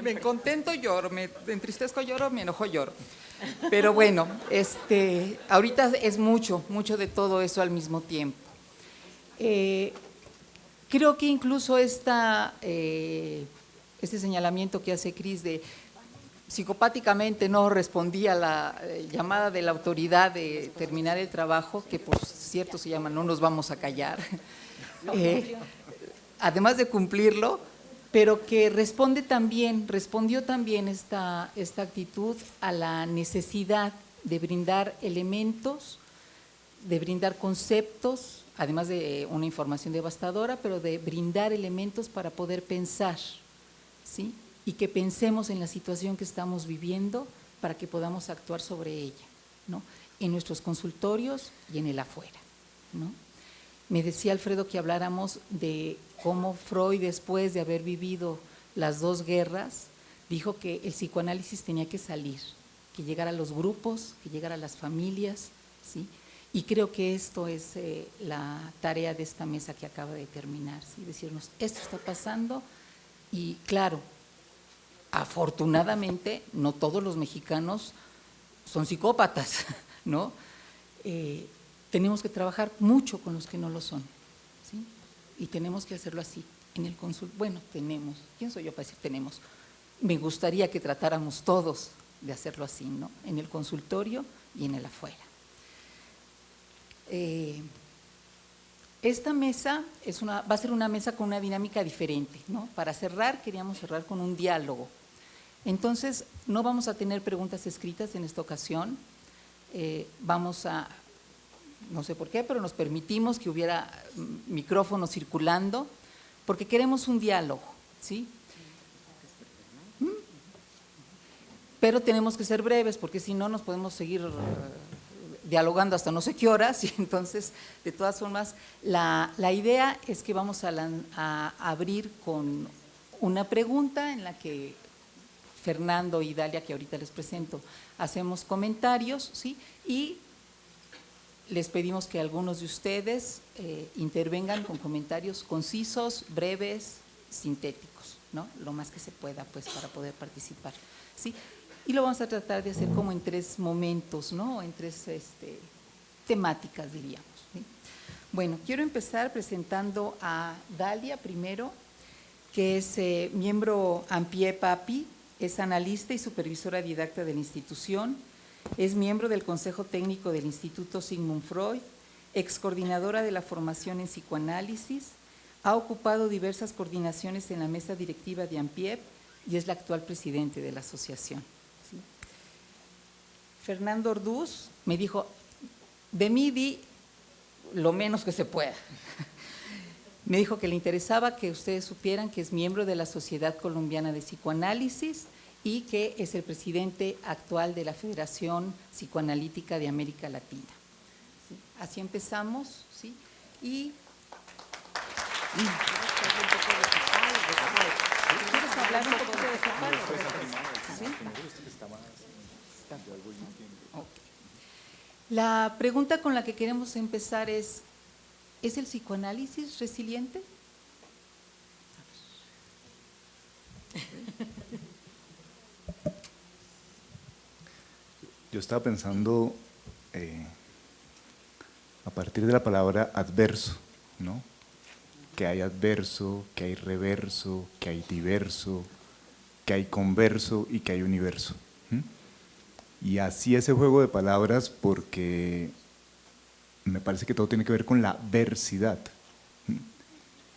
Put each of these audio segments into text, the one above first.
me contento lloro, me entristezco lloro, me enojo lloro. Pero bueno, ahorita es mucho de todo eso al mismo tiempo. Creo que incluso este señalamiento que hace Cris de psicopáticamente no respondía a la llamada de la autoridad de terminar el trabajo, que por cierto se llama No nos vamos a callar, además de cumplirlo, pero que respondió también esta actitud a la necesidad de brindar elementos, de brindar conceptos, además de una información devastadora, pero de brindar elementos para poder pensar, ¿sí? Y que pensemos en la situación que estamos viviendo para que podamos actuar sobre ella, ¿no? En nuestros consultorios y en el afuera, ¿no? Me decía Alfredo que habláramos de cómo Freud, después de haber vivido las dos guerras, dijo que el psicoanálisis tenía que salir, que llegara a los grupos, que llegara a las familias, ¿sí? Y creo que esto es la tarea de esta mesa que acaba de terminar, ¿sí? Decirnos, esto está pasando y claro, afortunadamente no todos los mexicanos son psicópatas, ¿no? Tenemos que trabajar mucho con los que no lo son, ¿sí? Y tenemos que hacerlo así, en el consultorio. Bueno, tenemos, ¿quién soy yo para decir tenemos? Me gustaría que tratáramos todos de hacerlo así, ¿no? En el consultorio y en el afuera. Esta mesa va a ser una mesa con una dinámica diferente, ¿no? Para cerrar, queríamos cerrar con un diálogo. Entonces, no vamos a tener preguntas escritas en esta ocasión, vamos a, no sé por qué, pero nos permitimos que hubiera micrófonos circulando, porque queremos un diálogo, ¿sí? Pero tenemos que ser breves, porque si no nos podemos seguir dialogando hasta no sé qué horas, y entonces, de todas formas, la idea es que vamos a abrir con una pregunta en la que Fernando y Dalia, que ahorita les presento, hacemos comentarios, ¿sí? Y les pedimos que algunos de ustedes intervengan con comentarios concisos, breves, sintéticos, ¿no? Lo más que se pueda, pues, para poder participar, ¿sí? Y lo vamos a tratar de hacer como en tres momentos, ¿no? En tres temáticas, diríamos, ¿sí? Bueno, quiero empezar presentando a Dalia primero, que es miembro AMPIEP-API, es analista y supervisora didacta de la institución, es miembro del Consejo Técnico del Instituto Sigmund Freud, excoordinadora de la formación en psicoanálisis, ha ocupado diversas coordinaciones en la mesa directiva de AMPIEP y es la actual presidente de la asociación, ¿sí? Fernando Orduz me dijo, de mí di lo menos que se pueda. Me dijo que le interesaba que ustedes supieran que es miembro de la Sociedad Colombiana de Psicoanálisis y que es el presidente actual de la Federación Psicoanalítica de América Latina, ¿sí? Así empezamos, ¿sí? Y ¿quieres hablar un poquito de Zapal? ¿Sí? La pregunta con la que queremos empezar es el psicoanálisis resiliente? Yo estaba pensando a partir de la palabra adverso, ¿no? Que hay adverso, que hay reverso, que hay diverso, que hay converso y que hay universo. Y así ese juego de palabras porque me parece que todo tiene que ver con la versidad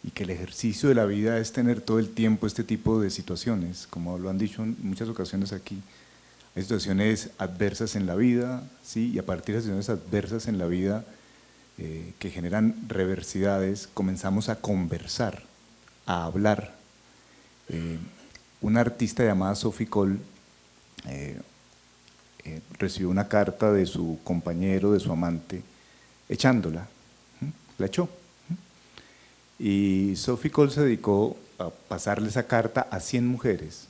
y que el ejercicio de la vida es tener todo el tiempo este tipo de situaciones, como lo han dicho en muchas ocasiones aquí. Hay situaciones adversas en la vida, ¿sí? Y a partir de situaciones adversas en la vida que generan reversidades, comenzamos a conversar, a hablar. Una artista llamada Sophie Cole recibió una carta de su compañero, de su amante, echándola, la echó. Y Sophie Cole se dedicó a pasarle esa carta a 100 mujeres,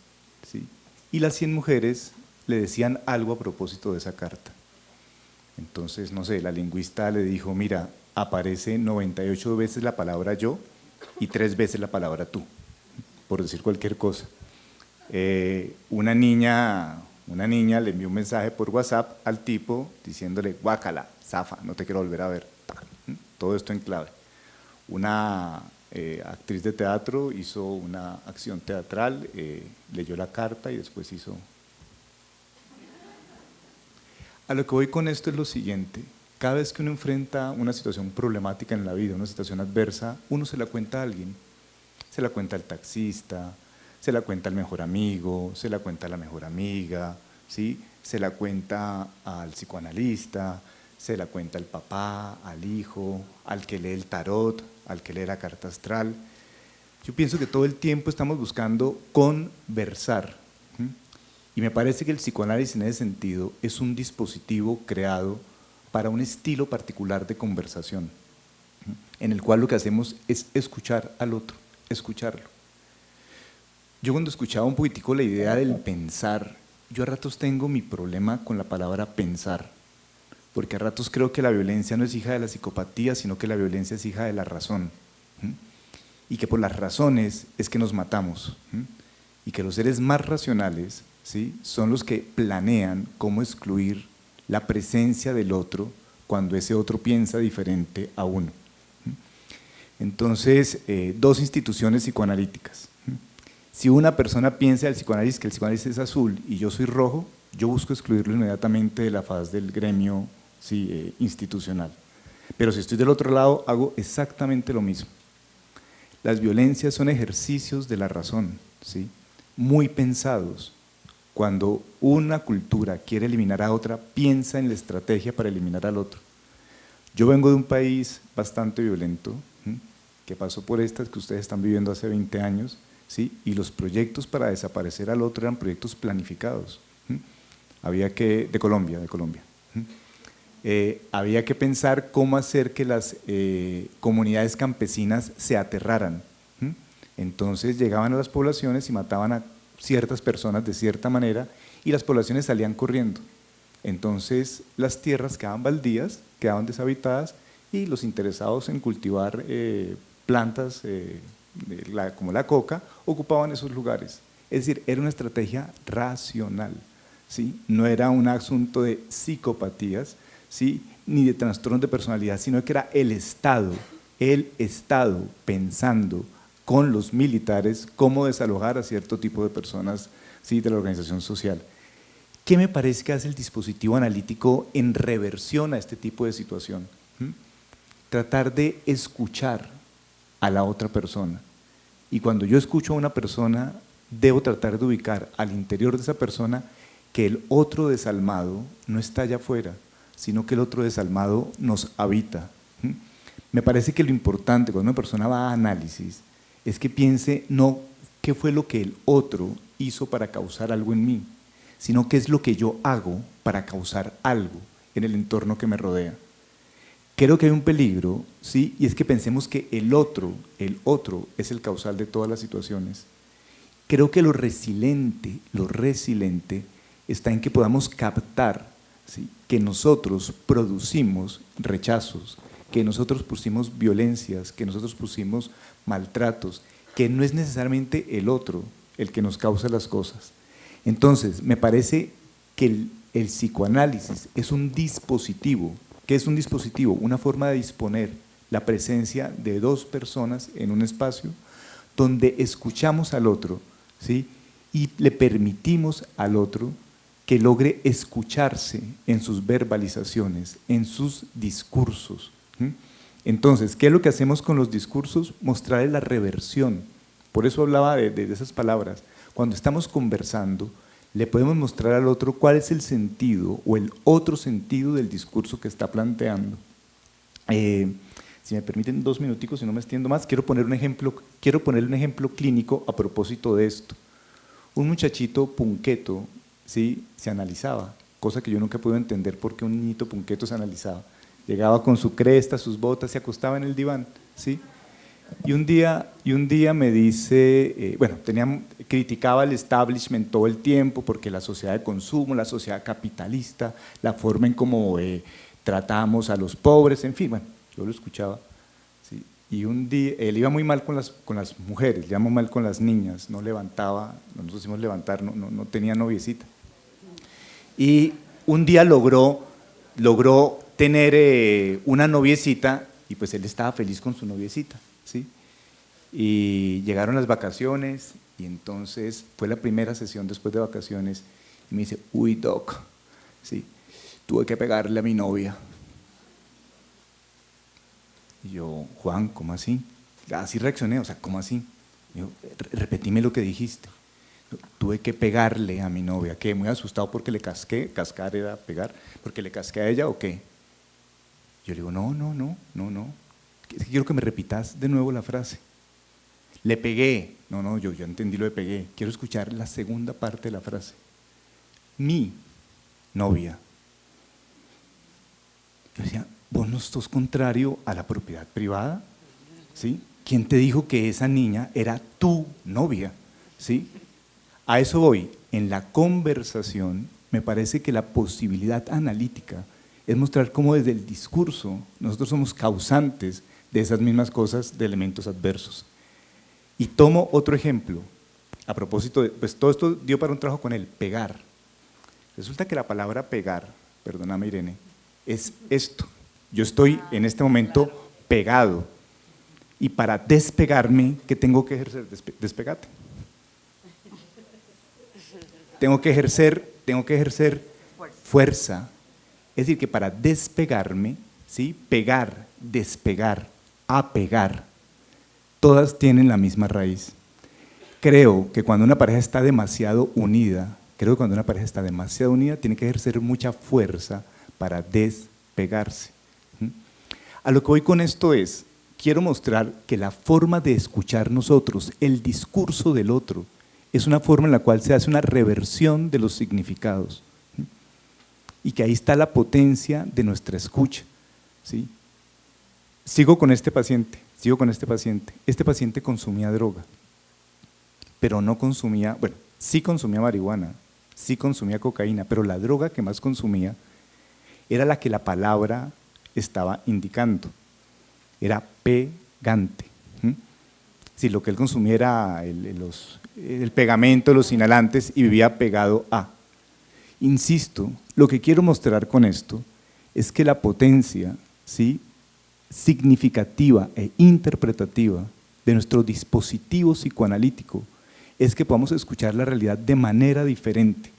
¿sí? Y las 100 mujeres le decían algo a propósito de esa carta. Entonces, no sé, la lingüista le dijo, mira, aparece 98 veces la palabra yo y 3 veces la palabra tú, por decir cualquier cosa. una niña le envió un mensaje por WhatsApp al tipo diciéndole, guácala, zafa, no te quiero volver a ver. Todo esto en clave. Una actriz de teatro hizo una acción teatral, leyó la carta y después hizo… A lo que voy con esto es lo siguiente: cada vez que uno enfrenta una situación problemática en la vida, una situación adversa, uno se la cuenta a alguien. Se la cuenta al taxista, se la cuenta al mejor amigo, se la cuenta a la mejor amiga, ¿sí? Se la cuenta al psicoanalista, se la cuenta al papá, al hijo, al que lee el tarot, al que lee la carta astral. Yo pienso que todo el tiempo estamos buscando conversar. Y me parece que el psicoanálisis en ese sentido es un dispositivo creado para un estilo particular de conversación, en el cual lo que hacemos es escuchar al otro, escucharlo. Yo cuando escuchaba un poquitico la idea del pensar, yo a ratos tengo mi problema con la palabra pensar, porque a ratos creo que la violencia no es hija de la psicopatía, sino que la violencia es hija de la razón, y que por las razones es que nos matamos, y que los seres más racionales, ¿sí?, son los que planean cómo excluir la presencia del otro cuando ese otro piensa diferente a uno. Entonces, dos instituciones psicoanalíticas. Si una persona piensa del psicoanálisis que el psicoanálisis es azul y yo soy rojo, yo busco excluirlo inmediatamente de la faz del gremio, sí, institucional. Pero si estoy del otro lado, hago exactamente lo mismo. Las violencias son ejercicios de la razón, ¿sí?, muy pensados. Cuando una cultura quiere eliminar a otra, piensa en la estrategia para eliminar al otro. Yo vengo de un país bastante violento, que pasó por estas que ustedes están viviendo hace 20 años, ¿sí?, y los proyectos para desaparecer al otro eran proyectos planificados. Había que, de Colombia. Había que pensar cómo hacer que las comunidades campesinas se aterraran. Entonces llegaban a las poblaciones y mataban a ciertas personas de cierta manera y las poblaciones salían corriendo. Entonces las tierras quedaban baldías, quedaban deshabitadas y los interesados en cultivar plantas como la coca ocupaban esos lugares. Es decir, era una estrategia racional, ¿sí? No era un asunto de psicopatías, ¿sí?, ni de trastornos de personalidad, sino que era el Estado pensando con los militares cómo desalojar a cierto tipo de personas, ¿sí?, de la organización social. ¿Qué me parece que hace el dispositivo analítico en reversión a este tipo de situación? Tratar de escuchar a la otra persona. Y cuando yo escucho a una persona, debo tratar de ubicar al interior de esa persona que el otro desalmado no está allá afuera, sino que el otro desalmado nos habita. Me parece que lo importante cuando una persona va a análisis es que piense no qué fue lo que el otro hizo para causar algo en mí, sino qué es lo que yo hago para causar algo en el entorno que me rodea. Creo que hay un peligro, ¿sí?, y es que pensemos que el otro es el causal de todas las situaciones. Creo que lo resiliente está en que podamos captar, ¿sí?, que nosotros producimos rechazos, que nosotros pusimos violencias, que nosotros pusimos maltratos, que no es necesariamente el otro el que nos causa las cosas. Entonces, me parece que el psicoanálisis es un dispositivo. ¿Qué es un dispositivo? Una forma de disponer la presencia de dos personas en un espacio donde escuchamos al otro, ¿sí?, y le permitimos al otro que logre escucharse en sus verbalizaciones, en sus discursos. Entonces, ¿qué es lo que hacemos con los discursos? Mostrarles la reversión. Por eso hablaba de esas palabras. Cuando estamos conversando, le podemos mostrar al otro cuál es el sentido o el otro sentido del discurso que está planteando. Si me permiten 2 minuticos, si no me extiendo más, quiero poner un ejemplo clínico a propósito de esto. Un muchachito punqueto, ¿sí?, se analizaba, cosa que yo nunca pude entender por qué un niñito punqueto se analizaba. Llegaba con su cresta, sus botas, se acostaba en el diván, ¿sí? Y un día me dice, criticaba el establishment todo el tiempo porque la sociedad de consumo, la sociedad capitalista, la forma en cómo tratamos a los pobres, en fin, bueno, yo lo escuchaba, ¿sí? Y un día, él iba muy mal con las mujeres, le iba muy mal con las niñas, no levantaba, no nos hicimos levantar, no tenía noviecita. Y un día logró tener una noviecita y pues él estaba feliz con su noviecita, ¿sí? Y llegaron las vacaciones y entonces fue la primera sesión después de vacaciones y me dice, uy, doc, ¿sí? Tuve que pegarle a mi novia. Y yo, Juan, ¿cómo así? Así reaccioné, o sea, ¿cómo así? Yo, repetime lo que dijiste. Tuve que pegarle a mi novia, quedé muy asustado porque le casqué, cascar era pegar, porque le casqué a ella o qué. Yo le digo, no, quiero que me repitas de nuevo la frase. Le pegué, no, yo entendí lo de pegué, quiero escuchar la segunda parte de la frase. Mi novia. Yo decía, ¿vos no sos contrario a la propiedad privada? ¿Sí? ¿Quién te dijo que esa niña era tu novia? ¿Sí? A eso voy. En la conversación me parece que la posibilidad analítica es mostrar cómo desde el discurso nosotros somos causantes de esas mismas cosas, de elementos adversos. Y tomo otro ejemplo, a propósito de, pues todo esto dio para un trabajo con él, pegar. Resulta que la palabra pegar, perdóname Irene, es esto. Yo estoy en este momento pegado y para despegarme, ¿qué tengo que ejercer? Despegate. Tengo que ejercer fuerza. Es decir, que para despegarme, ¿sí? Pegar, despegar, apegar, todas tienen la misma raíz. Creo que cuando una pareja está demasiado unida, tiene que ejercer mucha fuerza para despegarse. A lo que voy con esto es, quiero mostrar que la forma de escuchar nosotros, el discurso del otro, es una forma en la cual se hace una reversión de los significados. Y que ahí está la potencia de nuestra escucha. ¿Sí? Sigo con este paciente. Este paciente consumía droga, pero no consumía, bueno, sí consumía marihuana, sí consumía cocaína, pero la droga que más consumía era la que la palabra estaba indicando, era pegante. Si lo que él consumía era el pegamento, los inhalantes y vivía pegado a. Insisto, lo que quiero mostrar con esto es que la potencia, ¿sí?, significativa e interpretativa de nuestro dispositivo psicoanalítico es que podamos escuchar la realidad de manera diferente.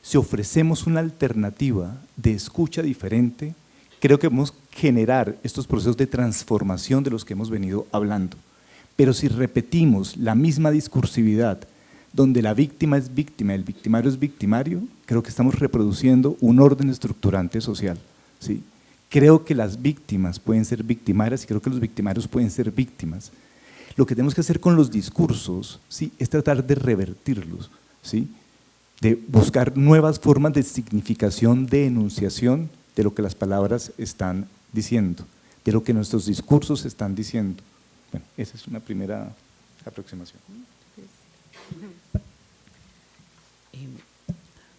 Si ofrecemos una alternativa de escucha diferente, creo que podemos generar estos procesos de transformación de los que hemos venido hablando. Pero si repetimos la misma discursividad, donde la víctima es víctima, el victimario es victimario, creo que estamos reproduciendo un orden estructurante social, ¿sí? Creo que las víctimas pueden ser victimarias y creo que los victimarios pueden ser víctimas. Lo que tenemos que hacer con los discursos, ¿sí?, es tratar de revertirlos, ¿sí?, de buscar nuevas formas de significación, de enunciación de lo que las palabras están diciendo, de lo que nuestros discursos están diciendo. Bueno, esa es una primera aproximación.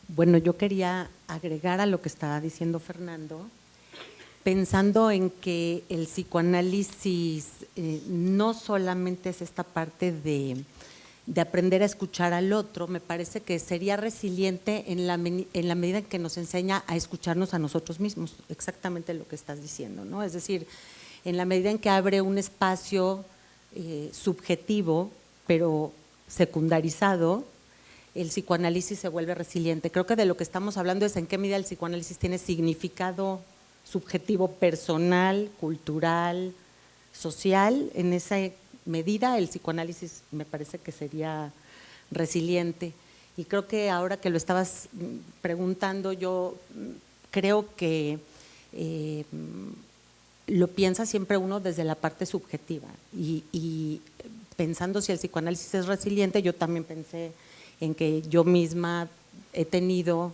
Bueno, yo quería agregar a lo que estaba diciendo Fernando, pensando en que el psicoanálisis no solamente es esta parte de aprender a escuchar al otro, me parece que sería resiliente en la medida en que nos enseña a escucharnos a nosotros mismos, exactamente lo que estás diciendo, ¿no? Es decir, en la medida en que abre un espacio subjetivo, pero secundarizado, el psicoanálisis se vuelve resiliente. Creo que de lo que estamos hablando es en qué medida el psicoanálisis tiene significado subjetivo personal, cultural, social. En esa medida el psicoanálisis me parece que sería resiliente. Y creo que ahora que lo estabas preguntando, yo creo que lo piensa siempre uno desde la parte subjetiva y pensando si el psicoanálisis es resiliente, yo también pensé en que yo misma he tenido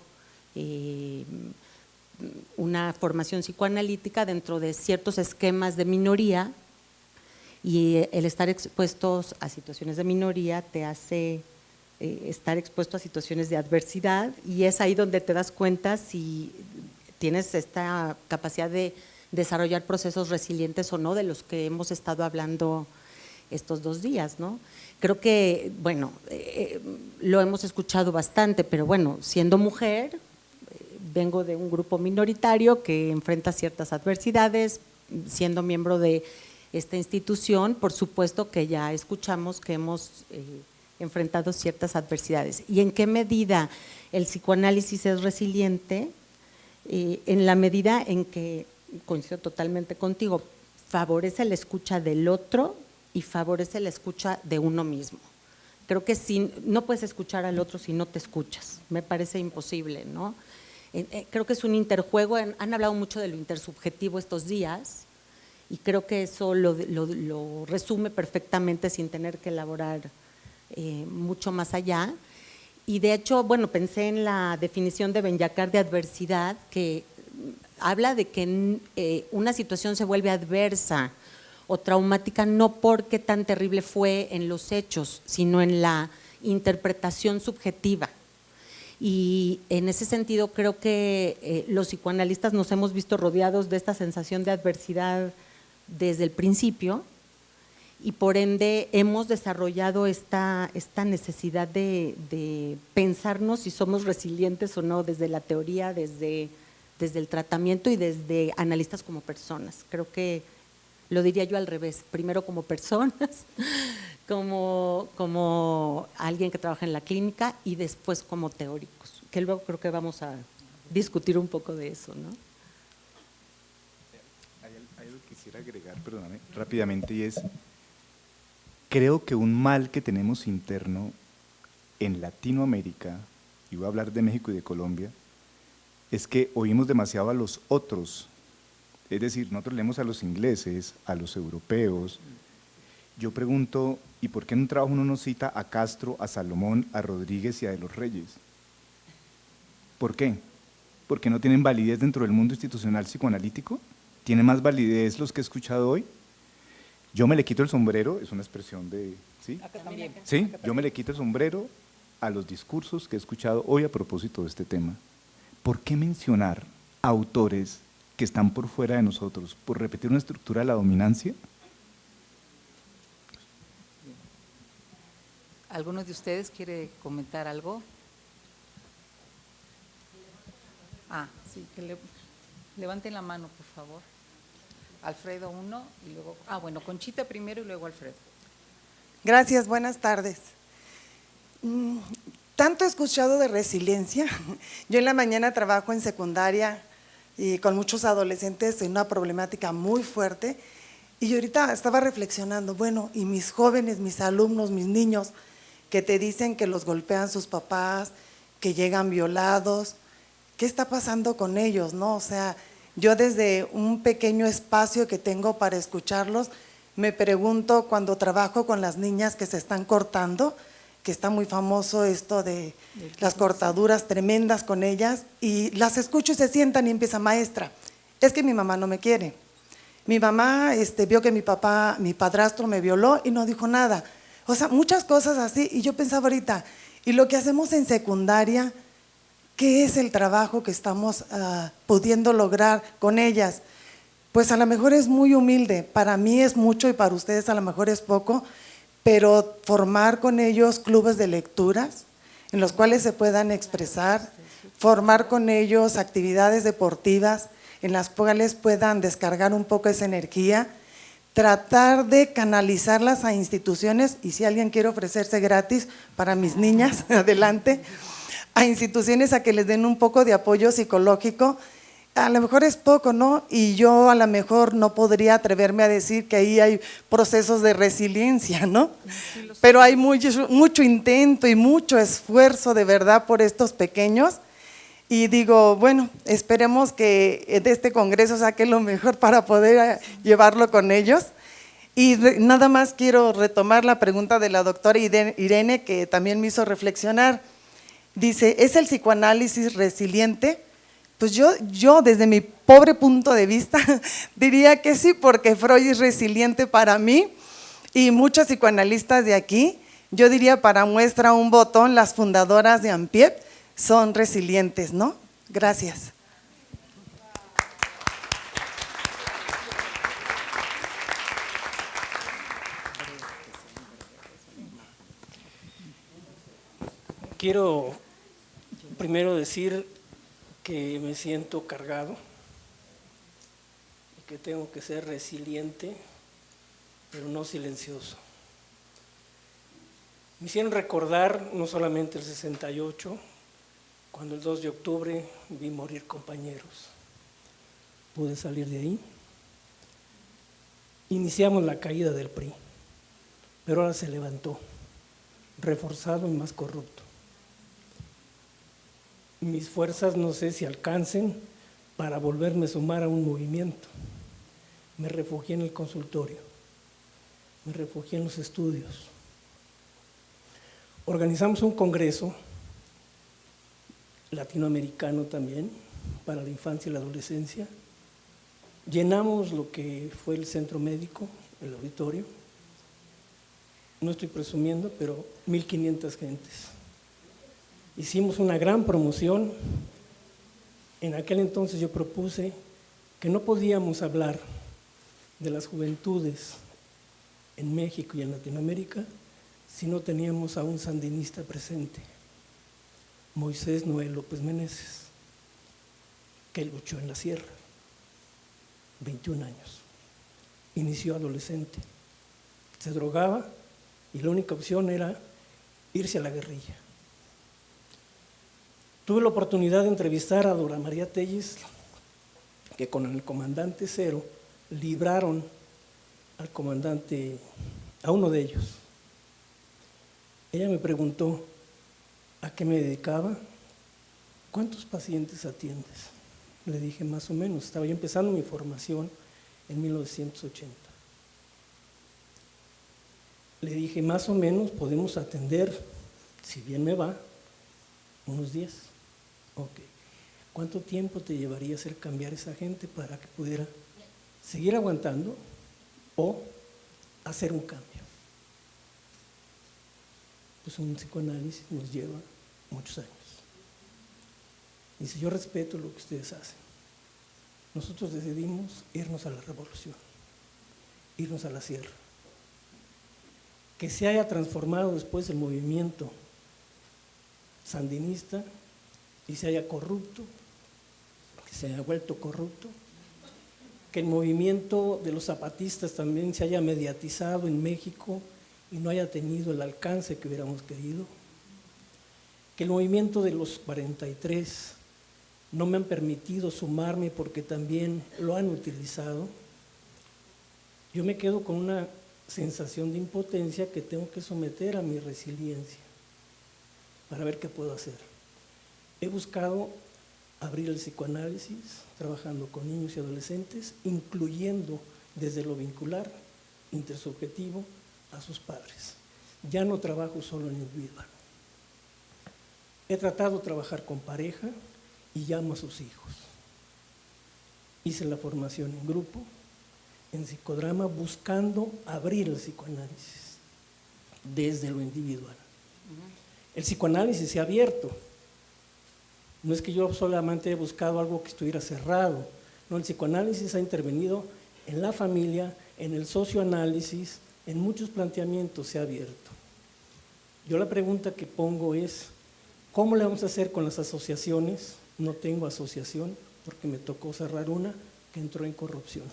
una formación psicoanalítica dentro de ciertos esquemas de minoría y el estar expuestos a situaciones de minoría te hace estar expuesto a situaciones de adversidad y es ahí donde te das cuenta si tienes esta capacidad de desarrollar procesos resilientes o no, de los que hemos estado hablando estos 2 días, ¿no? Creo que, bueno, lo hemos escuchado bastante, pero bueno, siendo mujer, vengo de un grupo minoritario que enfrenta ciertas adversidades, siendo miembro de esta institución, por supuesto que ya escuchamos que hemos enfrentado ciertas adversidades. ¿Y en qué medida el psicoanálisis es resiliente? En la medida en que, coincido totalmente contigo, favorece la escucha del otro y favorece la escucha de uno mismo. Creo que no puedes escuchar al otro si no te escuchas, me parece imposible, ¿no? Creo que es un interjuego, han hablado mucho de lo intersubjetivo estos días y creo que eso lo resume perfectamente sin tener que elaborar mucho más allá. Y de hecho, bueno, pensé en la definición de Benyacar de adversidad, que habla de que una situación se vuelve adversa o traumática no porque tan terrible fue en los hechos, sino en la interpretación subjetiva. Y en ese sentido creo que los psicoanalistas nos hemos visto rodeados de esta sensación de adversidad desde el principio y por ende hemos desarrollado esta necesidad de pensarnos si somos resilientes o no desde la teoría, desde el tratamiento y desde analistas como personas. Creo que lo diría yo al revés, primero como personas, como alguien que trabaja en la clínica y después como teóricos, que luego creo que vamos a discutir un poco de eso, ¿no? Hay algo que quisiera agregar, perdóname, rápidamente, y es, creo que un mal que tenemos interno en Latinoamérica, y voy a hablar de México y de Colombia, es que oímos demasiado a los otros. Es decir, nosotros leemos a los ingleses, a los europeos. Yo pregunto, ¿y por qué en un trabajo uno no cita a Castro, a Salomón, a Rodríguez y a de los Reyes? ¿Por qué? ¿Porque no tienen validez dentro del mundo institucional psicoanalítico? ¿Tienen más validez los que he escuchado hoy? Yo me le quito el sombrero, es una expresión de… ¿sí? Acá también. Sí, yo me le quito el sombrero a los discursos que he escuchado hoy a propósito de este tema. ¿Por qué mencionar autores que están por fuera de nosotros, por repetir una estructura de la dominancia? ¿Alguno de ustedes quiere comentar algo? Sí, que levanten la mano, por favor. Alfredo uno y luego… bueno, Conchita primero y luego Alfredo. Gracias, buenas tardes. Tanto he escuchado de resiliencia. Yo en la mañana trabajo en secundaria y con muchos adolescentes en una problemática muy fuerte y yo ahorita estaba reflexionando, bueno, y mis jóvenes, mis alumnos, mis niños que te dicen que los golpean sus papás, que llegan violados, ¿qué está pasando con ellos, no? O sea, yo desde un pequeño espacio que tengo para escucharlos, me pregunto cuando trabajo con las niñas que se están cortando, que está muy famoso esto de las cortaduras tremendas con ellas, y las escucho y se sientan y empieza, maestra, es que mi mamá no me quiere. Mi mamá vio que mi padrastro me violó y no dijo nada. O sea, muchas cosas así, y yo pensaba ahorita, y lo que hacemos en secundaria, ¿qué es el trabajo que estamos pudiendo lograr con ellas? Pues a lo mejor es muy humilde, para mí es mucho y para ustedes a lo mejor es poco, pero formar con ellos clubes de lecturas en los cuales se puedan expresar, formar con ellos actividades deportivas en las cuales puedan descargar un poco esa energía, tratar de canalizarlas a instituciones, y si alguien quiere ofrecerse gratis para mis niñas, adelante, a instituciones a que les den un poco de apoyo psicológico. A lo mejor es poco, ¿no? Y yo a lo mejor no podría atreverme a decir que ahí hay procesos de resiliencia, ¿no? Pero hay mucho intento y mucho esfuerzo de verdad por estos pequeños. Y digo, bueno, esperemos que de este congreso saque lo mejor para poder llevarlo con ellos. Y nada más quiero retomar la pregunta de la doctora Irene, que también me hizo reflexionar. Dice, ¿es el psicoanálisis resiliente? Pues yo desde mi pobre punto de vista diría que sí, porque Freud es resiliente para mí y muchos psicoanalistas de aquí, yo diría para muestra un botón, las fundadoras de AMPIEP son resilientes, ¿no? Gracias. Quiero primero decir que me siento cargado y que tengo que ser resiliente, pero no silencioso. Me hicieron recordar no solamente el 68, cuando el 2 de octubre vi morir compañeros. Pude salir de ahí. Iniciamos la caída del PRI, pero ahora se levantó, reforzado y más corrupto. Mis fuerzas no sé si alcancen para volverme a sumar a un movimiento. Me refugié en el consultorio, me refugié en los estudios. Organizamos un congreso latinoamericano también para la infancia y la adolescencia. Llenamos lo que fue el centro médico, el auditorio. No estoy presumiendo, pero 1,500 gentes. Hicimos una gran promoción. En aquel entonces yo propuse que no podíamos hablar de las juventudes en México y en Latinoamérica si no teníamos a un sandinista presente, Moisés Noel López Meneses, que luchó en la sierra, 21 años, inició adolescente, se drogaba y la única opción era irse a la guerrilla. Tuve la oportunidad de entrevistar a Dora María Telles, que con el comandante Cero libraron al comandante, a uno de ellos. Ella me preguntó a qué me dedicaba, ¿cuántos pacientes atiendes? Le dije más o menos, estaba yo empezando mi formación en 1980. Le dije más o menos podemos atender, si bien me va, unos 10. Ok. ¿Cuánto tiempo te llevaría hacer cambiar a esa gente para que pudiera seguir aguantando o hacer un cambio? Pues un psicoanálisis nos lleva muchos años. Dice, yo respeto lo que ustedes hacen. Nosotros decidimos irnos a la revolución, irnos a la sierra. Que se haya transformado después el movimiento sandinista y se haya corrupto, que se haya vuelto corrupto, que el movimiento de los zapatistas también se haya mediatizado en México y no haya tenido el alcance que hubiéramos querido, que el movimiento de los 43 no me han permitido sumarme porque también lo han utilizado. Yo me quedo con una sensación de impotencia que tengo que someter a mi resiliencia para ver qué puedo hacer. He buscado abrir el psicoanálisis trabajando con niños y adolescentes, incluyendo desde lo vincular, intersubjetivo, a sus padres. Ya no trabajo solo en individual. He tratado de trabajar con pareja y llamo a sus hijos. Hice la formación en grupo, en psicodrama, buscando abrir el psicoanálisis desde lo individual. El psicoanálisis se ha abierto. No es que yo solamente he buscado algo que estuviera cerrado. No, el psicoanálisis ha intervenido en la familia, en el socioanálisis, en muchos planteamientos se ha abierto. Yo la pregunta que pongo es, ¿cómo le vamos a hacer con las asociaciones? No tengo asociación porque me tocó cerrar una que entró en corrupción.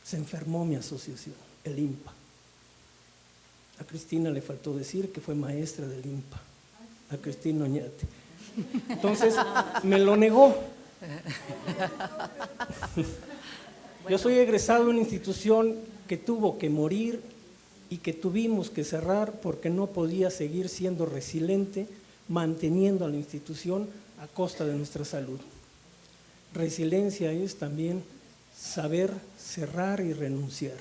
Se enfermó mi asociación, el IMPA. A Cristina le faltó decir que fue maestra del IMPA, a Cristina Oñate. Entonces, me lo negó. Yo soy egresado de una institución que tuvo que morir y que tuvimos que cerrar porque no podía seguir siendo resiliente, manteniendo a la institución a costa de nuestra salud. Resiliencia es también saber cerrar y renunciar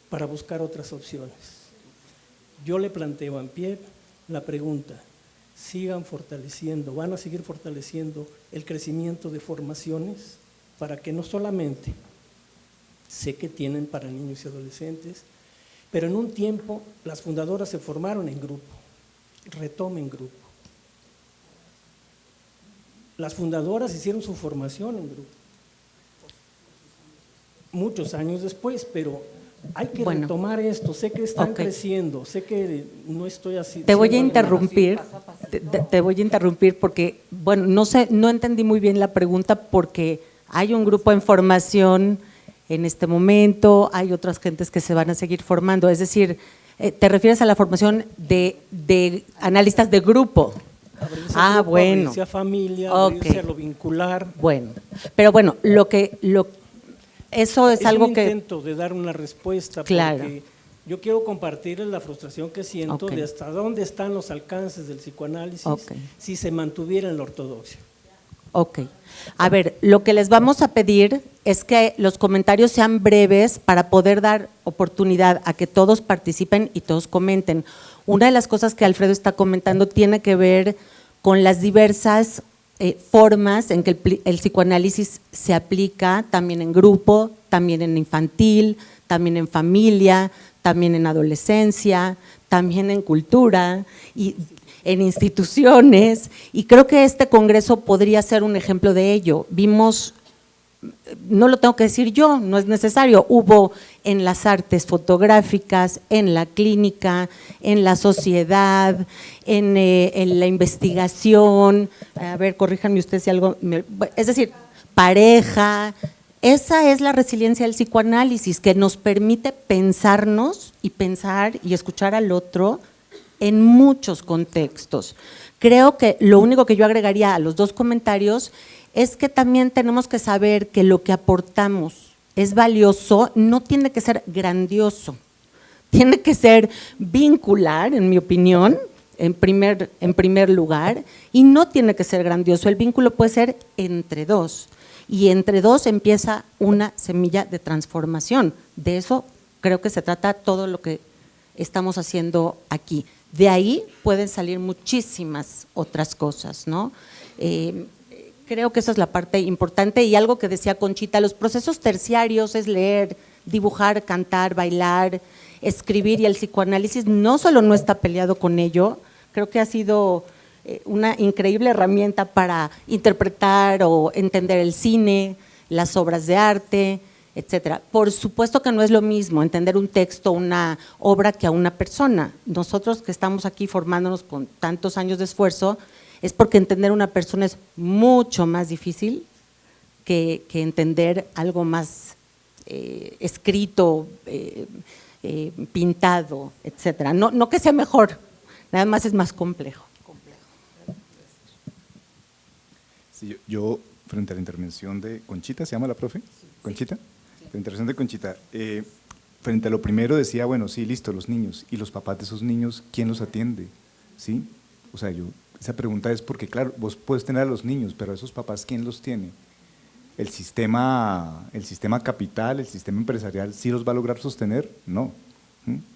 para buscar otras opciones. Yo le planteo a Ampiep la pregunta, sigan fortaleciendo, van a seguir fortaleciendo el crecimiento de formaciones para que no solamente sé que tienen para niños y adolescentes, pero en un tiempo las fundadoras se formaron en grupo, retomen grupo. Las fundadoras hicieron su formación en grupo, muchos años después, pero hay que Bueno. retomar esto. Sé que están Ok. creciendo, sé que no estoy así. Te voy a siendo- interrumpir, te voy a interrumpir porque, bueno, no sé, no entendí muy bien la pregunta porque hay un grupo en formación en este momento, hay otras gentes que se van a seguir formando, es decir, te refieres a la formación de analistas de grupo. Abrirse Ah, grupo, bueno. abrirse a familia, Ok. abrirse a lo vincular. Bueno, pero bueno, eso es algo un que… intento de dar una respuesta, Claro. porque yo quiero compartirles la frustración que siento Ok. de hasta dónde están los alcances del psicoanálisis Ok. si se mantuviera en la ortodoxia. Ok. A ver, lo que les vamos a pedir es que los comentarios sean breves para poder dar oportunidad a que todos participen y todos comenten. Una de las cosas que Alfredo está comentando tiene que ver con las diversas formas en que el psicoanálisis se aplica también en grupo, también en infantil, también en familia, también en adolescencia, también en cultura y en instituciones, y creo que este congreso podría ser un ejemplo de ello. Vimos, no lo tengo que decir yo, no es necesario, hubo en las artes fotográficas, en la clínica, en la sociedad, en la investigación, a ver, corríjanme ustedes si algo, es decir, pareja. Esa es la resiliencia del psicoanálisis, que nos permite pensarnos y pensar y escuchar al otro en muchos contextos. Creo que lo único que yo agregaría a los dos comentarios es que también tenemos que saber que lo que aportamos es valioso, no tiene que ser grandioso, tiene que ser vincular, en mi opinión, en primer lugar, y no tiene que ser grandioso. El vínculo puede ser entre dos, y entre dos empieza una semilla de transformación. De eso creo que se trata todo lo que estamos haciendo aquí. De ahí pueden salir muchísimas otras cosas, ¿no? Creo que esa es la parte importante, y algo que decía Conchita, los procesos terciarios es leer, dibujar, cantar, bailar, escribir, y el psicoanálisis no solo no está peleado con ello, creo que ha sido una increíble herramienta para interpretar o entender el cine, las obras de arte, etcétera. Por supuesto que no es lo mismo entender un texto, una obra, que a una persona. Nosotros que estamos aquí formándonos con tantos años de esfuerzo, es porque entender una persona es mucho más difícil que entender algo más escrito, pintado, etcétera. No que sea mejor, nada más es más complejo. Sí, yo, frente a la intervención de Conchita, ¿se llama la profe? ¿Conchita? La intervención de Conchita, frente a lo primero decía, bueno, sí, listo, los niños, y los papás de esos niños, ¿quién los atiende? ¿Sí? O sea, esa pregunta es porque, claro, vos puedes tener a los niños, pero a esos papás, ¿quién los tiene? ¿El sistema capital, el sistema empresarial, sí los va a lograr sostener? No.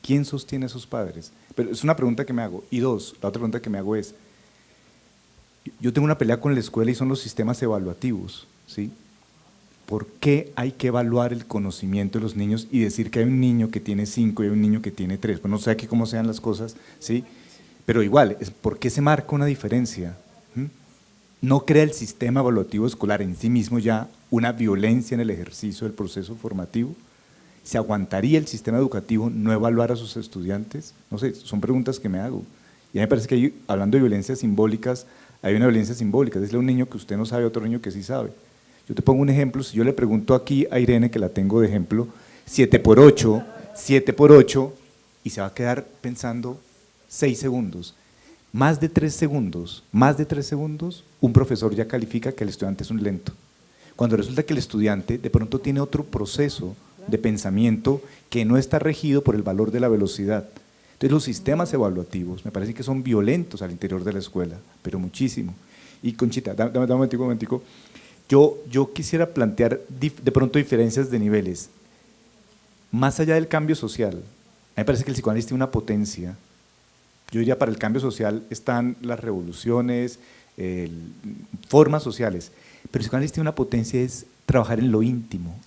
¿Quién sostiene a esos padres? Pero es una pregunta que me hago. Y dos, la otra pregunta que me hago es, yo tengo una pelea con la escuela y son los sistemas evaluativos, ¿sí? ¿Por qué hay que evaluar el conocimiento de los niños y decir que hay un niño que tiene 5 y hay un niño que tiene 3? Pues no sé aquí cómo sean las cosas, ¿sí? Pero igual, ¿por qué se marca una diferencia? ¿No crea el sistema evaluativo escolar en sí mismo ya una violencia en el ejercicio del proceso formativo? ¿Se aguantaría el sistema educativo no evaluar a sus estudiantes? No sé, son preguntas que me hago. Y a mí me parece que hablando de violencias simbólicas, hay una violencia simbólica, decirle a un niño que usted no sabe, a otro niño que sí sabe. Yo te pongo un ejemplo, si yo le pregunto aquí a Irene, que la tengo de ejemplo, 7 por 8, y se va a quedar pensando 6 segundos. Más de 3 segundos, un profesor ya califica que el estudiante es un lento. Cuando resulta que el estudiante de pronto tiene otro proceso de pensamiento que no está regido por el valor de la velocidad. Entonces los sistemas evaluativos me parece que son violentos al interior de la escuela, pero muchísimo. Y Conchita, dame un momentico. Yo quisiera plantear de pronto diferencias de niveles. Más allá del cambio social, a mí me parece que el psicoanálisis tiene una potencia. Yo diría, para el cambio social están las revoluciones, formas sociales, pero el psicoanálisis tiene una potencia, es trabajar en lo íntimo.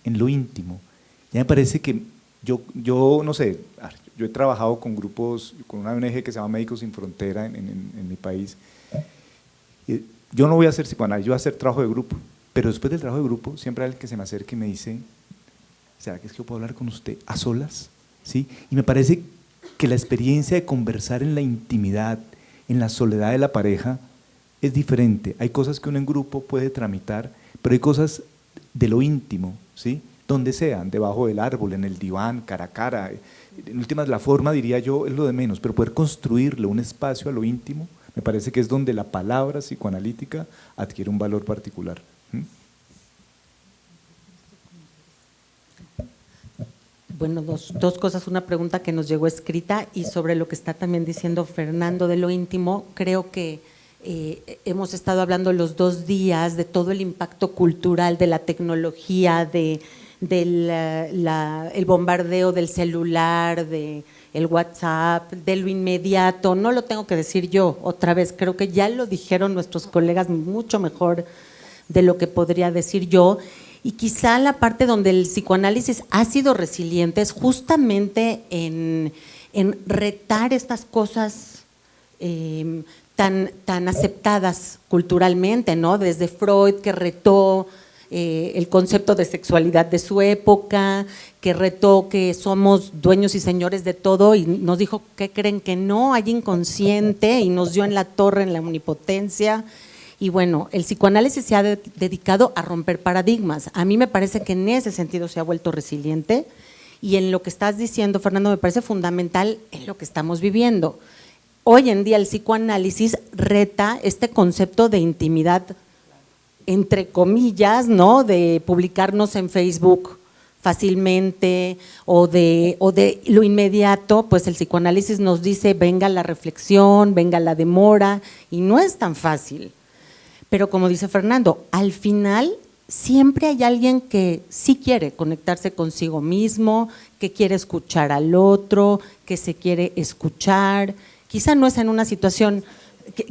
Ya me parece que yo no sé, yo he trabajado con grupos, con una ONG que se llama Médicos Sin Frontera en mi país. Yo no voy a hacer psicoanálisis, yo voy a hacer trabajo de grupo, pero después del trabajo de grupo siempre hay alguien que se me acerque y me dice, ¿Será que es que yo puedo hablar con usted a solas? ¿Sí? Y me parece que la experiencia de conversar en la intimidad, en la soledad de la pareja, es diferente. Hay cosas que uno en grupo puede tramitar, pero hay cosas de lo íntimo, ¿sí? Donde sean, debajo del árbol, en el diván, cara a cara. En últimas, la forma, diría yo, es lo de menos, pero poder construirle un espacio a lo íntimo, me parece que es donde la palabra psicoanalítica adquiere un valor particular. Bueno, dos cosas, una pregunta que nos llegó escrita y sobre lo que está también diciendo Fernando de lo íntimo, creo que hemos estado hablando los 2 días de todo el impacto cultural de la tecnología, el bombardeo del celular, de el WhatsApp, de lo inmediato. No lo tengo que decir yo otra vez, creo que ya lo dijeron nuestros colegas mucho mejor de lo que podría decir yo. Y quizá la parte donde el psicoanálisis ha sido resiliente es justamente en retar estas cosas tan aceptadas culturalmente, ¿no? Desde Freud, que retó el concepto de sexualidad de su época, que retó que somos dueños y señores de todo y nos dijo que creen que no, hay inconsciente, y nos dio en la torre en la omnipotencia. Y bueno, el psicoanálisis se ha dedicado a romper paradigmas. A mí me parece que en ese sentido se ha vuelto resiliente, y en lo que estás diciendo, Fernando, me parece fundamental en lo que estamos viviendo. Hoy en día el psicoanálisis reta este concepto de intimidad, entre comillas, ¿no? De publicarnos en Facebook fácilmente o de lo inmediato. Pues el psicoanálisis nos dice venga la reflexión, venga la demora, y no es tan fácil. Pero como dice Fernando, al final siempre hay alguien que sí quiere conectarse consigo mismo, que quiere escuchar al otro, que se quiere escuchar. Quizá no es en una situación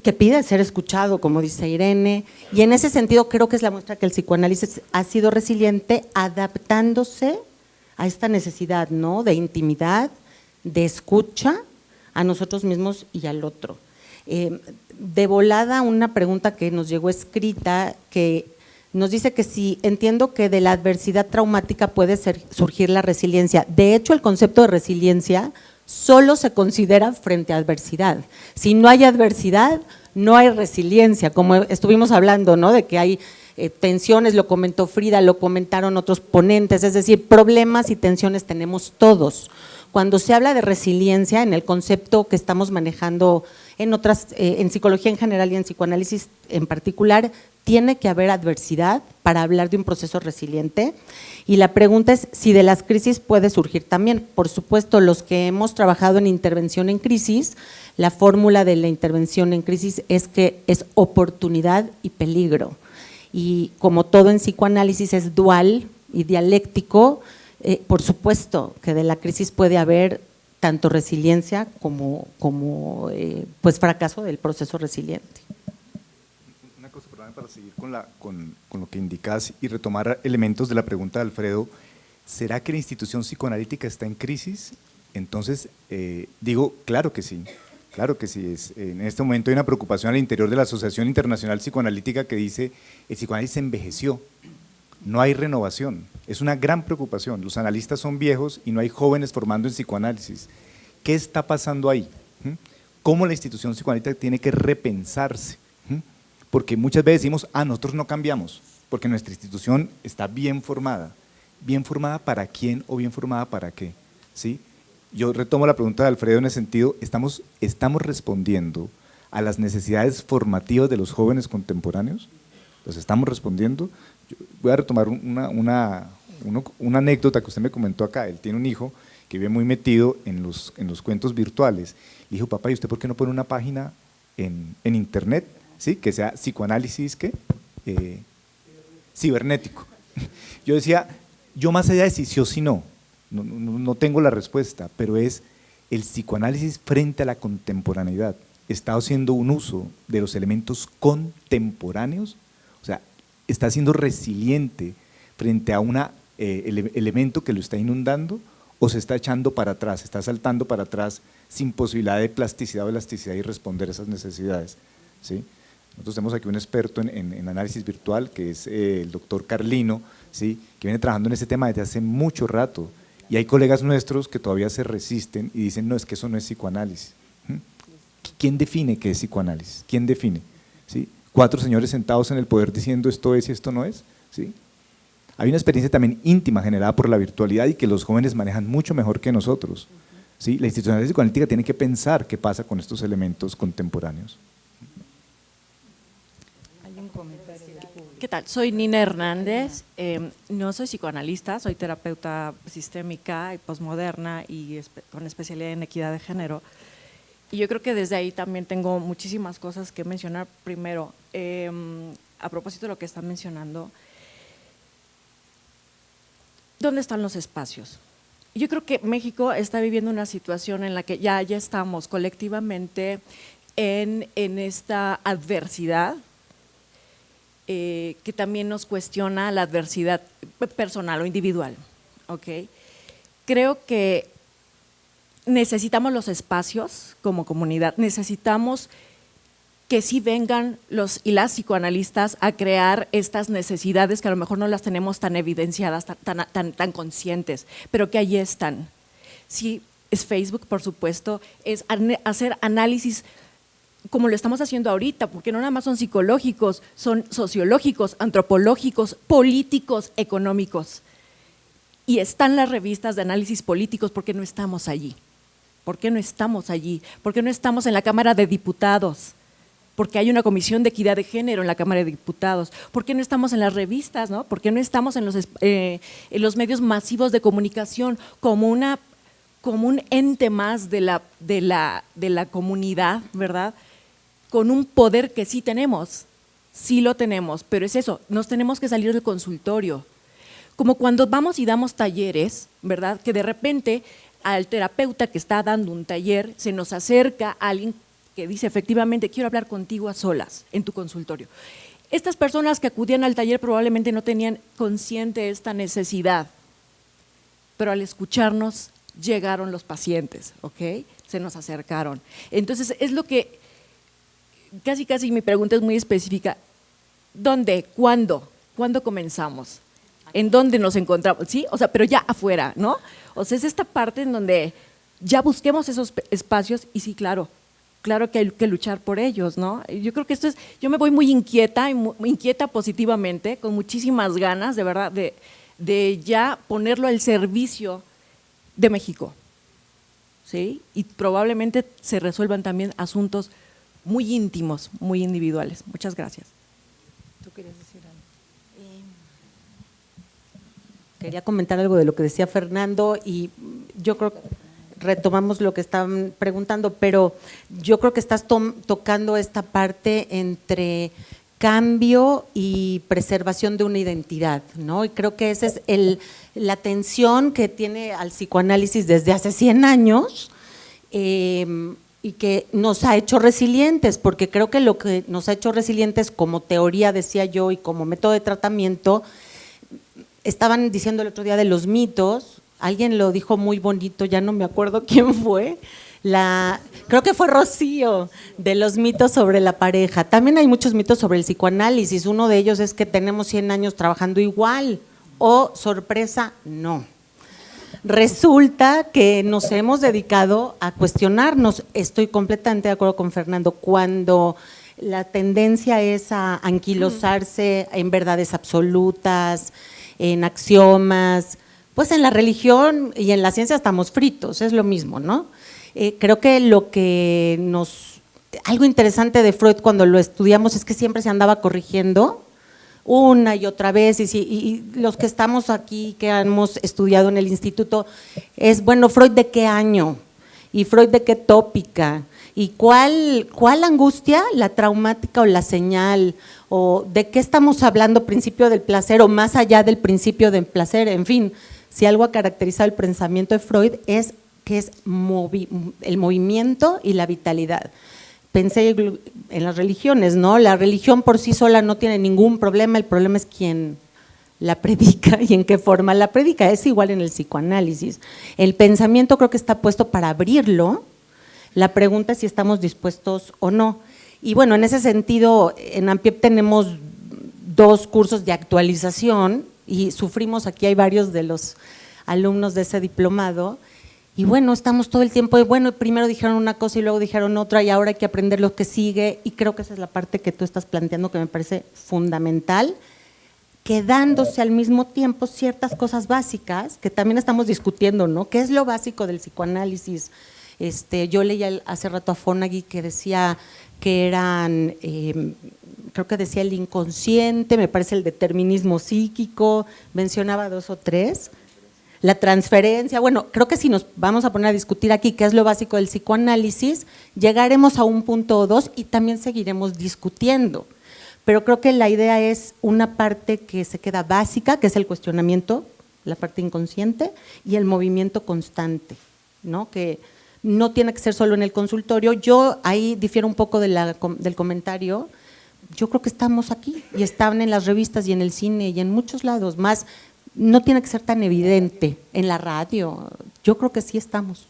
que pide ser escuchado, como dice Irene, y en ese sentido creo que es la muestra que el psicoanálisis ha sido resiliente, adaptándose a esta necesidad, ¿no? De intimidad, de escucha a nosotros mismos y al otro. De volada, una pregunta que nos llegó escrita, que nos dice que si entiendo que de la adversidad traumática puede surgir la resiliencia. De hecho, el concepto de resiliencia solo se considera frente a adversidad. Si no hay adversidad, no hay resiliencia, como estuvimos hablando, ¿no? De que hay tensiones, lo comentó Frida, lo comentaron otros ponentes, es decir, problemas y tensiones tenemos todos. Cuando se habla de resiliencia, en el concepto que estamos manejando en psicología en general y en psicoanálisis en particular, tiene que haber adversidad para hablar de un proceso resiliente. Y la pregunta es si de las crisis puede surgir también. Por supuesto, los que hemos trabajado en intervención en crisis, la fórmula de la intervención en crisis es que es oportunidad y peligro. Y como todo en psicoanálisis es dual y dialéctico, por supuesto que de la crisis puede haber tanto resiliencia como pues fracaso del proceso resiliente. Una cosa, perdón, para seguir con lo que indicas y retomar elementos de la pregunta de Alfredo, ¿será que la institución psicoanalítica está en crisis? Entonces, digo, claro que sí. Claro que sí, en este momento hay una preocupación al interior de la Asociación Internacional Psicoanalítica que dice el psicoanálisis envejeció, no hay renovación, es una gran preocupación, los analistas son viejos y no hay jóvenes formando en psicoanálisis. ¿Qué está pasando ahí? ¿Cómo la institución psicoanalítica tiene que repensarse? Porque muchas veces decimos, nosotros no cambiamos, porque nuestra institución está bien formada ¿para quién o bien formada para qué? ¿Sí? Yo retomo la pregunta de Alfredo en ese sentido, ¿estamos respondiendo a las necesidades formativas de los jóvenes contemporáneos? ¿Los estamos respondiendo? Yo voy a retomar una anécdota que usted me comentó acá. Él tiene un hijo que vive muy metido en los cuentos virtuales. Le dijo, papá, ¿y usted por qué no pone una página en internet, ¿sí? Que sea psicoanálisis cibernético? Yo decía, yo más allá de si sí o si no tengo la respuesta, pero es el psicoanálisis frente a la contemporaneidad. ¿Está haciendo un uso de los elementos contemporáneos? O sea, ¿está siendo resiliente frente a un elemento que lo está inundando o se está echando para atrás, está saltando para atrás sin posibilidad de plasticidad o elasticidad y responder a esas necesidades? ¿Sí? Nosotros tenemos aquí un experto en análisis virtual, que es el doctor Carlino, ¿sí? Que viene trabajando en este tema desde hace mucho rato. Y hay colegas nuestros que todavía se resisten y dicen, no, es que eso no es psicoanálisis. ¿Quién define qué es psicoanálisis? ¿Quién define? ¿Sí? 4 señores sentados en el poder diciendo esto es y esto no es. ¿Sí? Hay una experiencia también íntima generada por la virtualidad y que los jóvenes manejan mucho mejor que nosotros. ¿Sí? La institucionalidad psicoanalítica tiene que pensar qué pasa con estos elementos contemporáneos. ¿Qué tal? Soy Nina Hernández, no soy psicoanalista, soy terapeuta sistémica y posmoderna y con especialidad en equidad de género. Y yo creo que desde ahí también tengo muchísimas cosas que mencionar. Primero, a propósito de lo que están mencionando, ¿dónde están los espacios? Yo creo que México está viviendo una situación en la que ya estamos colectivamente en esta adversidad, que también nos cuestiona la adversidad personal o individual. ¿Okay? Creo que necesitamos los espacios como comunidad, necesitamos que sí vengan los y las psicoanalistas a crear estas necesidades que a lo mejor no las tenemos tan evidenciadas, tan conscientes, pero que ahí están. Sí, es Facebook, por supuesto, es hacer análisis como lo estamos haciendo ahorita, porque no nada más son psicológicos, son sociológicos, antropológicos, políticos, económicos. Y están las revistas de análisis políticos porque no estamos allí. ¿Por qué no estamos allí? ¿Por qué no estamos en la Cámara de Diputados? Porque hay una comisión de equidad de género en la Cámara de Diputados. ¿Por qué no estamos en las revistas? ¿No? ¿Por qué no estamos en los medios masivos de comunicación como un ente más de la comunidad, ¿verdad? Con un poder que sí tenemos, sí lo tenemos, pero es eso, nos tenemos que salir del consultorio. Como cuando vamos y damos talleres, ¿verdad? Que de repente al terapeuta que está dando un taller se nos acerca a alguien que dice efectivamente quiero hablar contigo a solas en tu consultorio. Estas personas que acudían al taller probablemente no tenían consciente esta necesidad, pero al escucharnos llegaron los pacientes, ¿ok? Se nos acercaron. Entonces es lo que casi mi pregunta es muy específica. ¿Dónde? ¿Cuándo? ¿Cuándo comenzamos? ¿En dónde nos encontramos? ¿Sí? O sea, pero ya afuera, ¿no? O sea, es esta parte en donde ya busquemos esos espacios y sí, claro que hay que luchar por ellos, ¿no? Yo creo que yo me voy muy inquieta, muy inquieta positivamente, con muchísimas ganas, de verdad, de ya ponerlo al servicio de México, ¿sí? Y probablemente se resuelvan también asuntos muy íntimos, muy individuales. Muchas gracias. ¿Tú querías decir algo? Quería comentar algo de lo que decía Fernando y yo creo que retomamos lo que estaban preguntando, pero yo creo que estás tocando esta parte entre cambio y preservación de una identidad, ¿no? Y creo que esa es la tensión que tiene al psicoanálisis desde hace 100 años y que nos ha hecho resilientes, porque creo que lo que nos ha hecho resilientes como teoría, decía yo, y como método de tratamiento, estaban diciendo el otro día de los mitos, alguien lo dijo muy bonito, ya no me acuerdo quién fue, creo que fue Rocío, de los mitos sobre la pareja. También hay muchos mitos sobre el psicoanálisis, uno de ellos es que tenemos 100 años trabajando igual, o sorpresa, no. Resulta que nos hemos dedicado a cuestionarnos, estoy completamente de acuerdo con Fernando, cuando la tendencia es a anquilosarse en verdades absolutas, en axiomas, pues en la religión y en la ciencia estamos fritos, es lo mismo, ¿no? Creo que algo interesante de Freud cuando lo estudiamos es que siempre se andaba corrigiendo una y otra vez, y los que estamos aquí, que hemos estudiado en el instituto, es bueno, ¿Freud de qué año? ¿Y Freud de qué tópica? ¿Y cuál angustia? ¿La traumática o la señal? ¿O de qué estamos hablando? ¿Principio del placer o más allá del principio del placer? En fin, si algo ha caracterizado el pensamiento de Freud es que es el movimiento y la vitalidad. Pensé en las religiones, ¿no? La religión por sí sola no tiene ningún problema, el problema es quién la predica y en qué forma la predica. Es igual en el psicoanálisis. El pensamiento creo que está puesto para abrirlo, la pregunta es si estamos dispuestos o no. Y bueno, en ese sentido, en AMPIEP tenemos 2 cursos de actualización y sufrimos, aquí hay varios de los alumnos de ese diplomado, y bueno, estamos todo el tiempo, bueno, primero dijeron una cosa y luego dijeron otra y ahora hay que aprender lo que sigue, y creo que esa es la parte que tú estás planteando que me parece fundamental, quedándose al mismo tiempo ciertas cosas básicas que también estamos discutiendo, ¿no? ¿Qué es lo básico del psicoanálisis? Yo leía hace rato a Fonagy que decía que eran, creo que decía el inconsciente, me parece el determinismo psíquico, mencionaba 2 o 3, la transferencia. Bueno, creo que si nos vamos a poner a discutir aquí qué es lo básico del psicoanálisis, llegaremos a un punto o 2 y también seguiremos discutiendo. Pero creo que la idea es una parte que se queda básica, que es el cuestionamiento, la parte inconsciente, y el movimiento constante, ¿no? Que no tiene que ser solo en el consultorio. Yo ahí difiero un poco del comentario. Yo creo que estamos aquí y están en las revistas y en el cine y en muchos lados más. No tiene que ser tan evidente en la radio. Yo creo que sí estamos.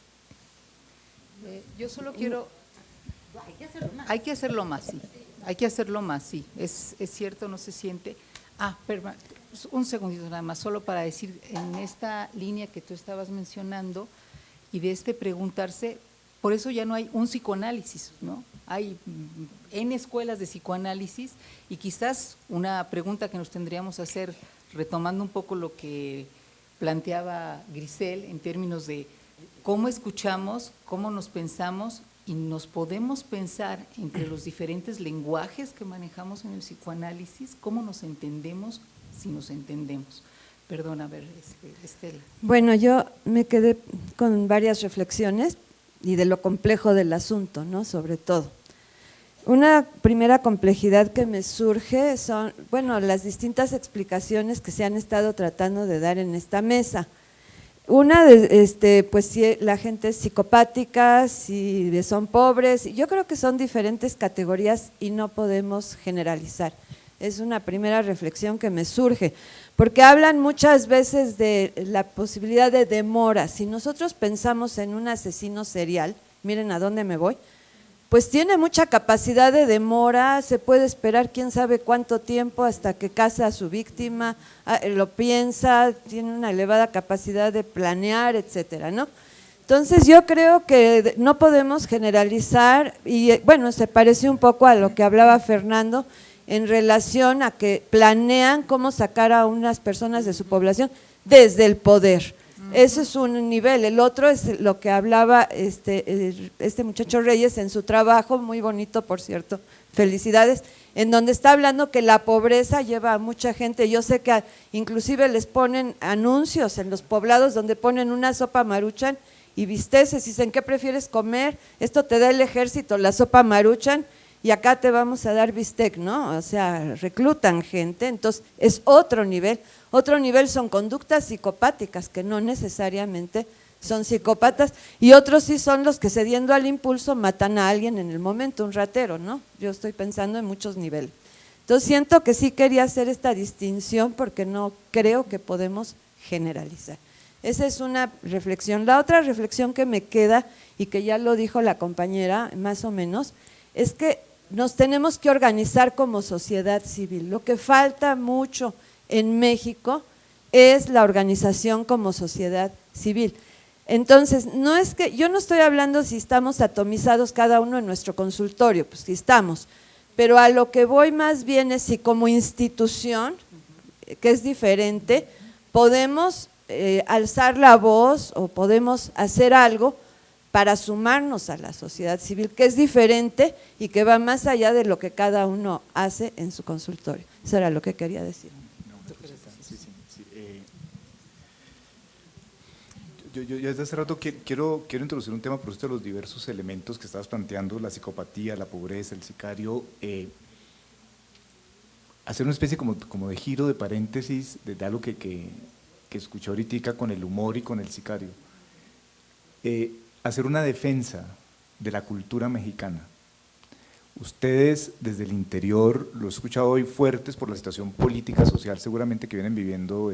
Yo solo quiero… Hay que hacerlo más, sí. Hay que hacerlo más, sí. Es cierto, no se siente… un segundito nada más, solo para decir, en esta línea que tú estabas mencionando y de preguntarse, por eso ya no hay un psicoanálisis, ¿no? Hay N escuelas de psicoanálisis y quizás una pregunta que nos tendríamos que hacer, retomando un poco lo que planteaba Grisel en términos de cómo escuchamos, cómo nos pensamos y nos podemos pensar entre los diferentes lenguajes que manejamos en el psicoanálisis, cómo nos entendemos si nos entendemos. Perdón, a ver, Estela. Bueno, yo me quedé con varias reflexiones y de lo complejo del asunto, ¿no? Sobre todo. Una primera complejidad que me surge son, bueno, las distintas explicaciones que se han estado tratando de dar en esta mesa. Una, pues si la gente es psicopática, si son pobres, yo creo que son diferentes categorías y no podemos generalizar. Es una primera reflexión que me surge, porque hablan muchas veces de la posibilidad de demora. Si nosotros pensamos en un asesino serial, miren a dónde me voy, pues tiene mucha capacidad de demora, se puede esperar quién sabe cuánto tiempo hasta que caza a su víctima, lo piensa, tiene una elevada capacidad de planear, etcétera, ¿no? Entonces yo creo que no podemos generalizar y bueno, se parece un poco a lo que hablaba Fernando en relación a que planean cómo sacar a unas personas de su población desde el poder. Eso es un nivel. El otro es lo que hablaba este muchacho Reyes en su trabajo, muy bonito por cierto, felicidades, en donde está hablando que la pobreza lleva a mucha gente. Yo sé que inclusive les ponen anuncios en los poblados donde ponen una sopa Maruchan y bisteces, y dicen, ¿qué prefieres comer? Esto te da el ejército, la sopa Maruchan, y acá te vamos a dar bistec, ¿no? O sea, reclutan gente, entonces es otro nivel. Otro nivel son conductas psicopáticas, que no necesariamente son psicópatas, y otros sí son los que cediendo al impulso matan a alguien en el momento, un ratero, ¿no? Yo estoy pensando en muchos niveles. Entonces siento que sí quería hacer esta distinción porque no creo que podemos generalizar. Esa es una reflexión. La otra reflexión que me queda, y que ya lo dijo la compañera más o menos, es que nos tenemos que organizar como sociedad civil. Lo que falta mucho en México es la organización como sociedad civil. Entonces, no es que, yo no estoy hablando si estamos atomizados cada uno en nuestro consultorio, pues sí estamos, pero a lo que voy más bien es si como institución, que es diferente, podemos alzar la voz o podemos hacer algo para sumarnos a la sociedad civil, que es diferente y que va más allá de lo que cada uno hace en su consultorio. Eso era lo que quería decir. Yo desde hace rato quiero introducir un tema por esto de los diversos elementos que estabas planteando, la psicopatía, la pobreza, el sicario, hacer una especie como de giro, de paréntesis, de algo que escuché ahorita con el humor y con el sicario. Hacer una defensa de la cultura mexicana. Ustedes desde el interior, lo he escuchado hoy, fuertes por la situación política, social seguramente que vienen viviendo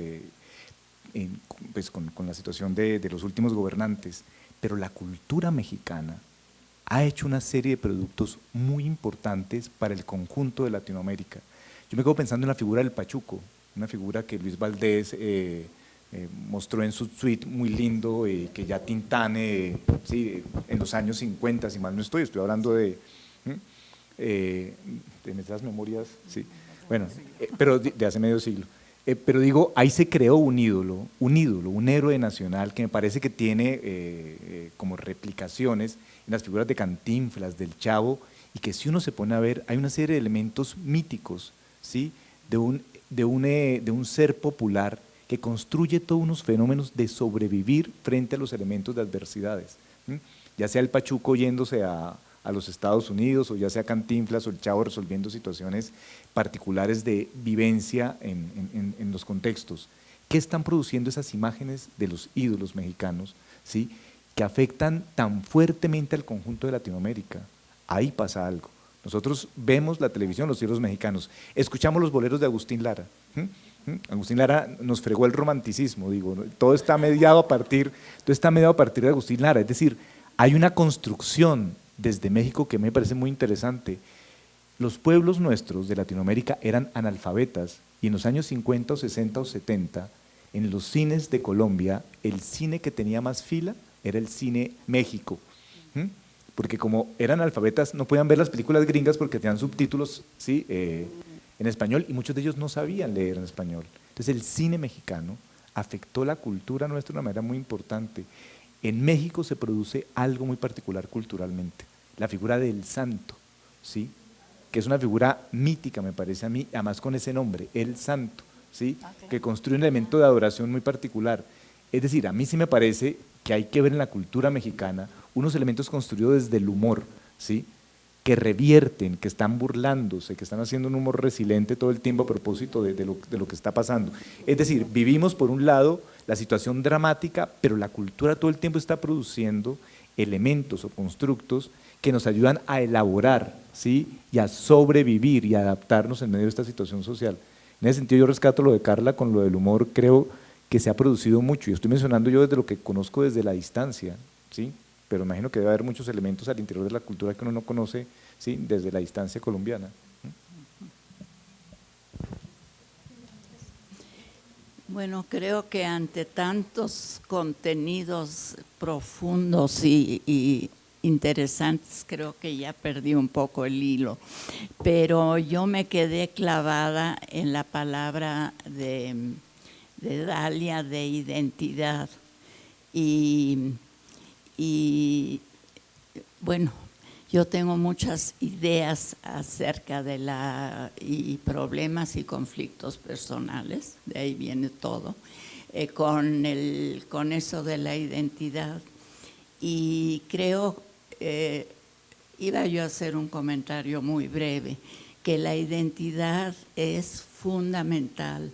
pues con la situación de los últimos gobernantes, pero la cultura mexicana ha hecho una serie de productos muy importantes para el conjunto de Latinoamérica. Yo me quedo pensando en la figura del pachuco, una figura que Luis Valdés mostró en su suite muy lindo, que ya Tintán, sí, en los años 50, si mal no estoy hablando de esas memorias, sí, bueno, pero de hace medio siglo. Pero digo, ahí se creó un ídolo, un héroe nacional que me parece que tiene como replicaciones en las figuras de Cantinflas, del Chavo, y que si uno se pone a ver, hay una serie de elementos míticos, ¿sí? de un ser popular que construye todos unos fenómenos de sobrevivir frente a los elementos de adversidades, ¿sí? Ya sea el Pachuco yéndose a los Estados Unidos, o ya sea Cantinflas o el Chavo resolviendo situaciones particulares de vivencia en los contextos. ¿Qué están produciendo esas imágenes de los ídolos mexicanos, ¿sí? que afectan tan fuertemente al conjunto de Latinoamérica? Ahí pasa algo. Nosotros vemos la televisión, los ídolos mexicanos, escuchamos los boleros de Agustín Lara. Agustín Lara nos fregó el romanticismo, digo, ¿no? Todo está mediado a partir de Agustín Lara, es decir, hay una construcción desde México que me parece muy interesante. Los pueblos nuestros de Latinoamérica eran analfabetas y en los años 50 o 60 o 70, en los cines de Colombia, el cine que tenía más fila era el cine México, porque como eran analfabetas no podían ver las películas gringas porque tenían subtítulos, ¿sí? En español, y muchos de ellos no sabían leer en español. Entonces el cine mexicano afectó la cultura nuestra de una manera muy importante. En México se produce algo muy particular culturalmente, la figura del santo, ¿sí? que es una figura mítica, me parece a mí, además con ese nombre, el santo, ¿sí? que construye un elemento de adoración muy particular. Es decir, a mí sí me parece que hay que ver en la cultura mexicana unos elementos construidos desde el humor, ¿sí? que revierten, que están burlándose, que están haciendo un humor resiliente todo el tiempo a propósito de lo que está pasando. Es decir, vivimos por un lado la situación dramática, pero la cultura todo el tiempo está produciendo elementos o constructos que nos ayudan a elaborar, ¿sí? y a sobrevivir y a adaptarnos en medio de esta situación social. En ese sentido yo rescato lo de Carla con lo del humor, creo que se ha producido mucho, y estoy mencionando yo desde lo que conozco desde la distancia, ¿sí? pero imagino que debe haber muchos elementos al interior de la cultura que uno no conoce, ¿sí? desde la distancia colombiana. Bueno, creo que ante tantos contenidos profundos y interesantes, creo que ya perdí un poco el hilo, pero yo me quedé clavada en la palabra de Dalia, de identidad, y bueno, yo tengo muchas ideas acerca de y problemas y conflictos personales, de ahí viene todo, con eso de la identidad. Y creo, iba yo a hacer un comentario muy breve, que la identidad es fundamental,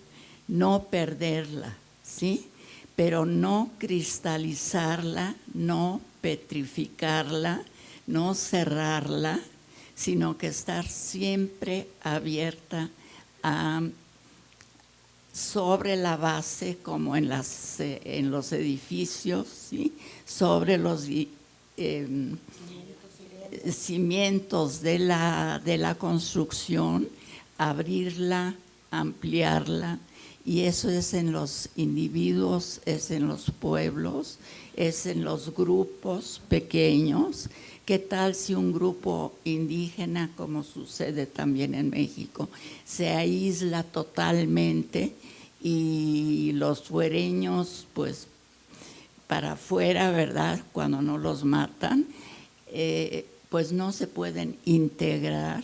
no perderla, ¿sí? Pero no cristalizarla, no petrificarla, no cerrarla, sino que estar siempre abierta sobre la base, como en los edificios, ¿sí? sobre los cimientos de la construcción, abrirla, ampliarla, y eso es en los individuos, es en los pueblos, es en los grupos pequeños. ¿Qué tal si un grupo indígena, como sucede también en México, se aísla totalmente y los fuereños, pues, para afuera, ¿verdad?, cuando no los matan, pues no se pueden integrar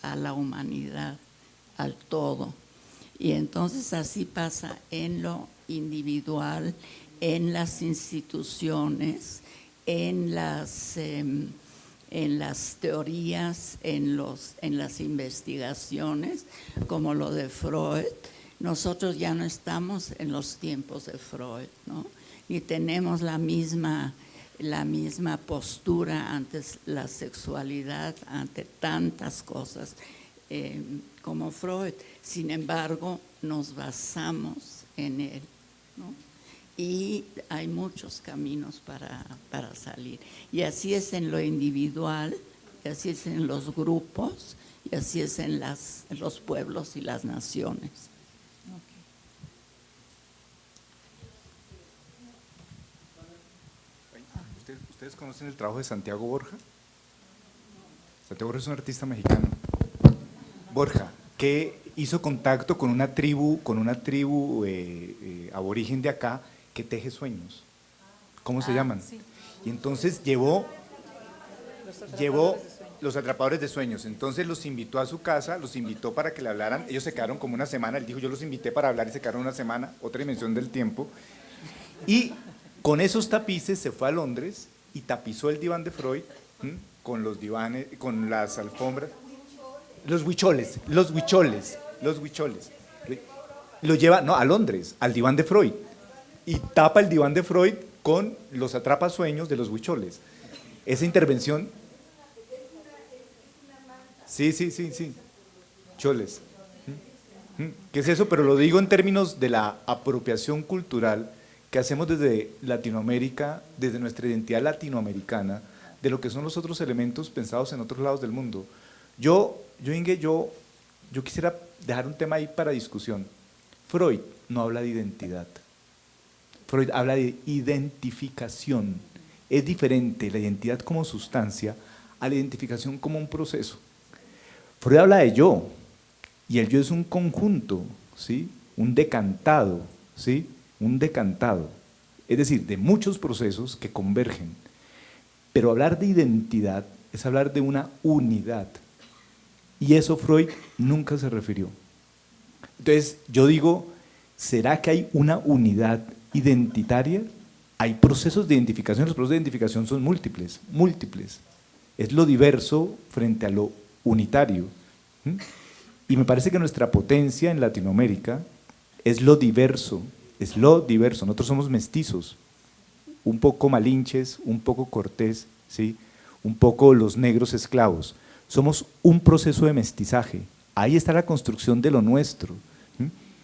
a la humanidad, al todo. Y entonces así pasa en lo individual, en las instituciones, en las teorías, en las investigaciones, como lo de Freud. Nosotros ya no estamos en los tiempos de Freud, ¿no? Ni tenemos la misma postura ante la sexualidad, ante tantas cosas como Freud. Sin embargo, nos basamos en él, ¿no? y hay muchos caminos para salir. Y así es en lo individual, y así es en los grupos, y así es en los pueblos y las naciones. ¿Ustedes conocen el trabajo de Santiago Borja? Santiago Borja es un artista mexicano. Borja, que hizo contacto con una tribu aborigen de acá que teje sueños. ¿Cómo se llaman? Sí. Y entonces llevó los atrapadores de sueños. Entonces los invitó a su casa, los invitó para que le hablaran. Ellos se quedaron como una semana. Él dijo, yo los invité para hablar y se quedaron una semana, otra dimensión del tiempo. Y con esos tapices se fue a Londres y tapizó el diván de Freud, ¿m?, con los divanes, con las alfombras. Los huicholes. Lo lleva, no, a Londres, al diván de Freud. Y tapa el diván de Freud con los atrapasueños de los huicholes. Esa intervención. Sí. Choles. ¿Qué es eso? Pero lo digo en términos de la apropiación cultural que hacemos desde Latinoamérica, desde nuestra identidad latinoamericana, de lo que son los otros elementos pensados en otros lados del mundo. Inge, yo quisiera dejar un tema ahí para discusión. Freud no habla de identidad. Freud habla de identificación. Es diferente la identidad como sustancia a la identificación como un proceso. Freud habla de yo, y el yo es un conjunto, ¿sí? Un decantado, ¿sí? Un decantado, es decir, de muchos procesos que convergen. Pero hablar de identidad es hablar de una unidad, y eso Freud nunca se refirió. Entonces yo digo, ¿será que hay una unidad identitaria? Hay procesos de identificación, los procesos de identificación son múltiples. Es lo diverso frente a lo unitario. Y me parece que nuestra potencia en Latinoamérica es lo diverso. Nosotros somos mestizos, un poco malinches, un poco cortés, ¿sí? Un poco los negros esclavos. Somos un proceso de mestizaje. Ahí está la construcción de lo nuestro.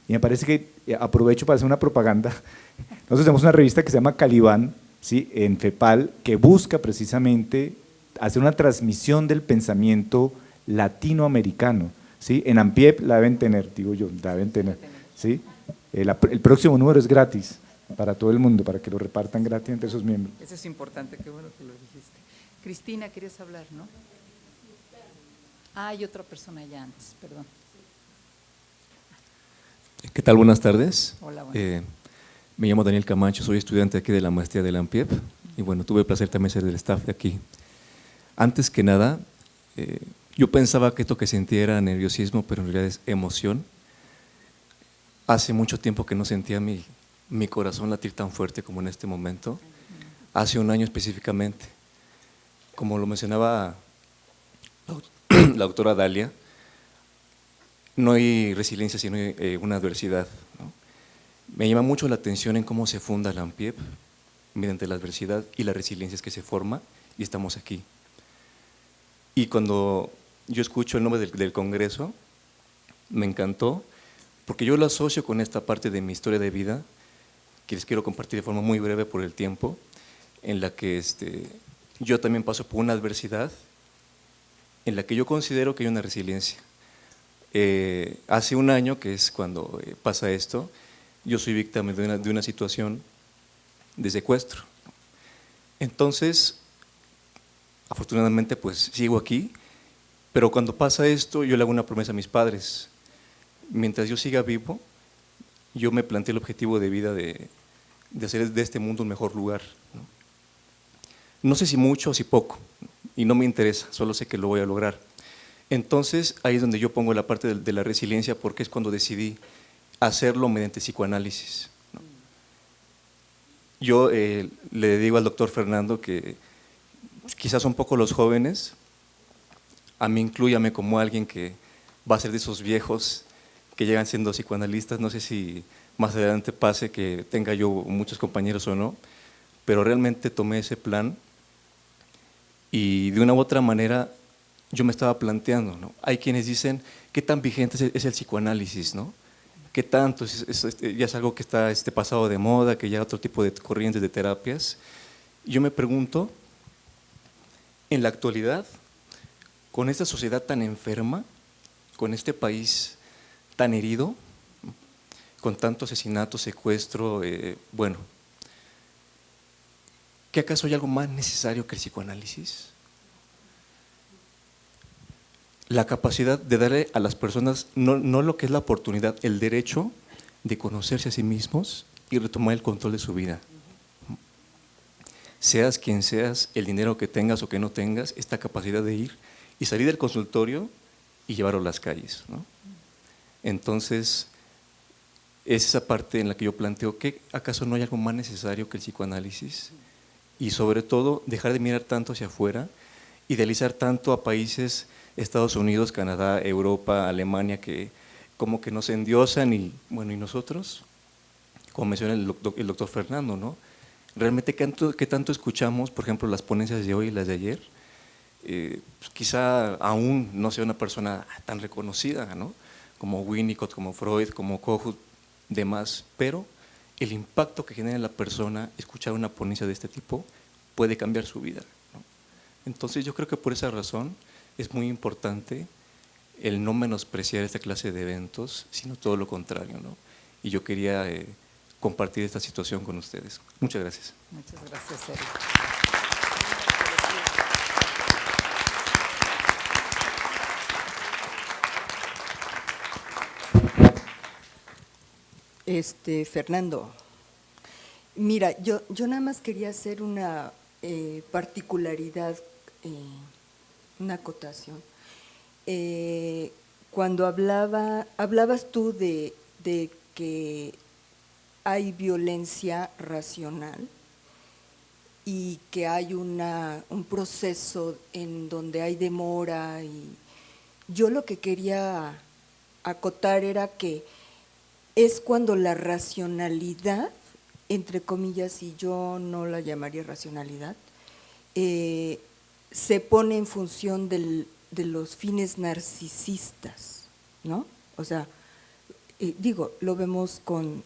Y me parece que, aprovecho para hacer una propaganda, nosotros tenemos una revista que se llama Calibán, ¿sí?, en FEPAL, que busca precisamente hacer una transmisión del pensamiento latinoamericano, ¿sí? En AMPIEP la deben tener, ¿sí? El próximo número es gratis para todo el mundo, para que lo repartan gratis entre sus miembros. Eso es importante, qué bueno que lo dijiste. Cristina, querías hablar, ¿no? Hay otra persona ya antes, perdón. ¿Qué tal? Buenas tardes. Hola, buenas. Me llamo Daniel Camacho, soy estudiante aquí de la maestría de la AMPIEP y bueno, tuve el placer también de ser del staff de aquí. Antes que nada, yo pensaba que esto que sentía era nerviosismo, pero en realidad es emoción. Hace mucho tiempo que no sentía mi corazón latir tan fuerte como en este momento, hace un año específicamente. Como lo mencionaba la doctora Dalia, no hay resiliencia sino una adversidad, ¿no? Me llama mucho la atención en cómo se funda la AMPIEP, mediante la adversidad y la resiliencia es que se forma y estamos aquí. Y cuando yo escucho el nombre del Congreso, me encantó, porque yo lo asocio con esta parte de mi historia de vida, que les quiero compartir de forma muy breve por el tiempo, en la que yo también paso por una adversidad, en la que yo considero que hay una resiliencia. Hace un año, que es cuando pasa esto, yo soy víctima de una situación de secuestro. Entonces, afortunadamente, pues sigo aquí, pero cuando pasa esto, yo le hago una promesa a mis padres. Mientras yo siga vivo, yo me planteé el objetivo de vida de hacer de este mundo un mejor lugar, ¿no? No sé si mucho o si poco, y no me interesa, solo sé que lo voy a lograr. Entonces, ahí es donde yo pongo la parte de la resiliencia, porque es cuando decidí hacerlo mediante psicoanálisis, ¿no? Yo le digo al doctor Fernando que quizás un poco los jóvenes, a mí inclúyame como alguien que va a ser de esos viejos que llegan siendo psicoanalistas, no sé si más adelante pase que tenga yo muchos compañeros o no, pero realmente tomé ese plan y de una u otra manera yo me estaba planteando, ¿no? Hay quienes dicen, ¿qué tan vigente es el psicoanálisis, no? qué tanto ya es algo que está pasado de moda, que ya otro tipo de corrientes de terapias. Yo me pregunto, en la actualidad, con esta sociedad tan enferma, con este país tan herido, con tanto asesinato, secuestro, bueno, ¿qué acaso hay algo más necesario que el psicoanálisis? La capacidad de darle a las personas, no lo que es la oportunidad, el derecho de conocerse a sí mismos y retomar el control de su vida. Seas quien seas, el dinero que tengas o que no tengas, esta capacidad de ir y salir del consultorio y llevarlo a las calles, ¿no? Entonces, es esa parte en la que yo planteo que acaso no hay algo más necesario que el psicoanálisis, y sobre todo dejar de mirar tanto hacia afuera, idealizar tanto a países, Estados Unidos, Canadá, Europa, Alemania, que como que nos endiosan y bueno, y nosotros, como menciona el doctor Fernando, ¿no? Realmente ¿qué tanto escuchamos, por ejemplo, las ponencias de hoy y las de ayer? Pues quizá aún no sea una persona tan reconocida, ¿no? Como Winnicott, como Freud, como Kohut, demás, pero el impacto que genera en la persona escuchar una ponencia de este tipo puede cambiar su vida, ¿no? Entonces yo creo que por esa razón es muy importante el no menospreciar esta clase de eventos, sino todo lo contrario, ¿no? Y yo quería compartir esta situación con ustedes. Muchas gracias. Muchas gracias, Sergio. Fernando, mira, yo nada más quería hacer una particularidad, una acotación. Cuando hablabas tú de que hay violencia racional y que hay un proceso en donde hay demora, y yo lo que quería acotar era que es cuando la racionalidad, entre comillas, y yo no la llamaría racionalidad, se pone en función de los fines narcisistas, ¿no? O sea, digo, lo vemos con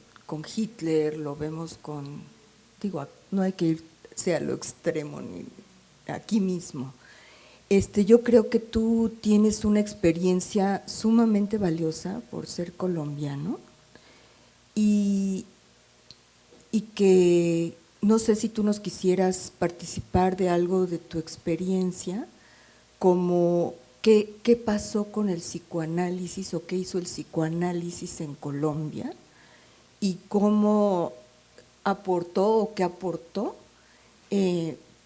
Hitler, lo vemos digo, no hay que irse a lo extremo ni aquí mismo. Yo creo que tú tienes una experiencia sumamente valiosa por ser colombiano y que no sé si tú nos quisieras participar de algo de tu experiencia, como qué pasó con el psicoanálisis o qué hizo el psicoanálisis en Colombia y cómo aportó o qué aportó,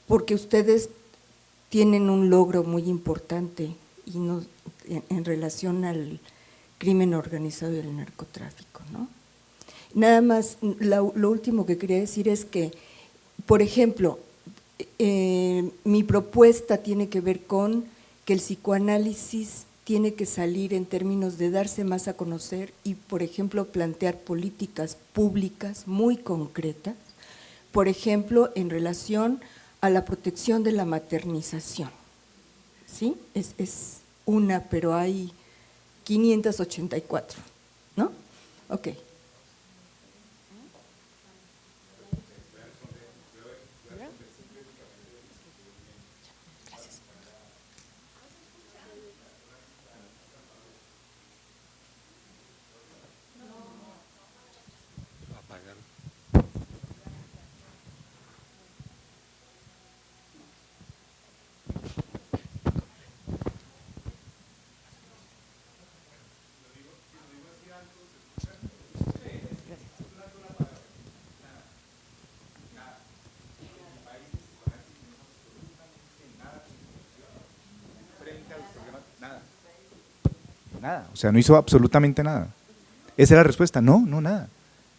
porque ustedes tienen un logro muy importante y en relación al crimen organizado y al narcotráfico, ¿no? Nada más, lo último que quería decir es que, por ejemplo, mi propuesta tiene que ver con que el psicoanálisis tiene que salir en términos de darse más a conocer y, por ejemplo, plantear políticas públicas muy concretas, por ejemplo, en relación a la protección de la maternización, ¿sí? Es una, pero hay 584, ¿no? Ok. Nada, o sea, no hizo absolutamente nada. Esa es la respuesta, no, nada.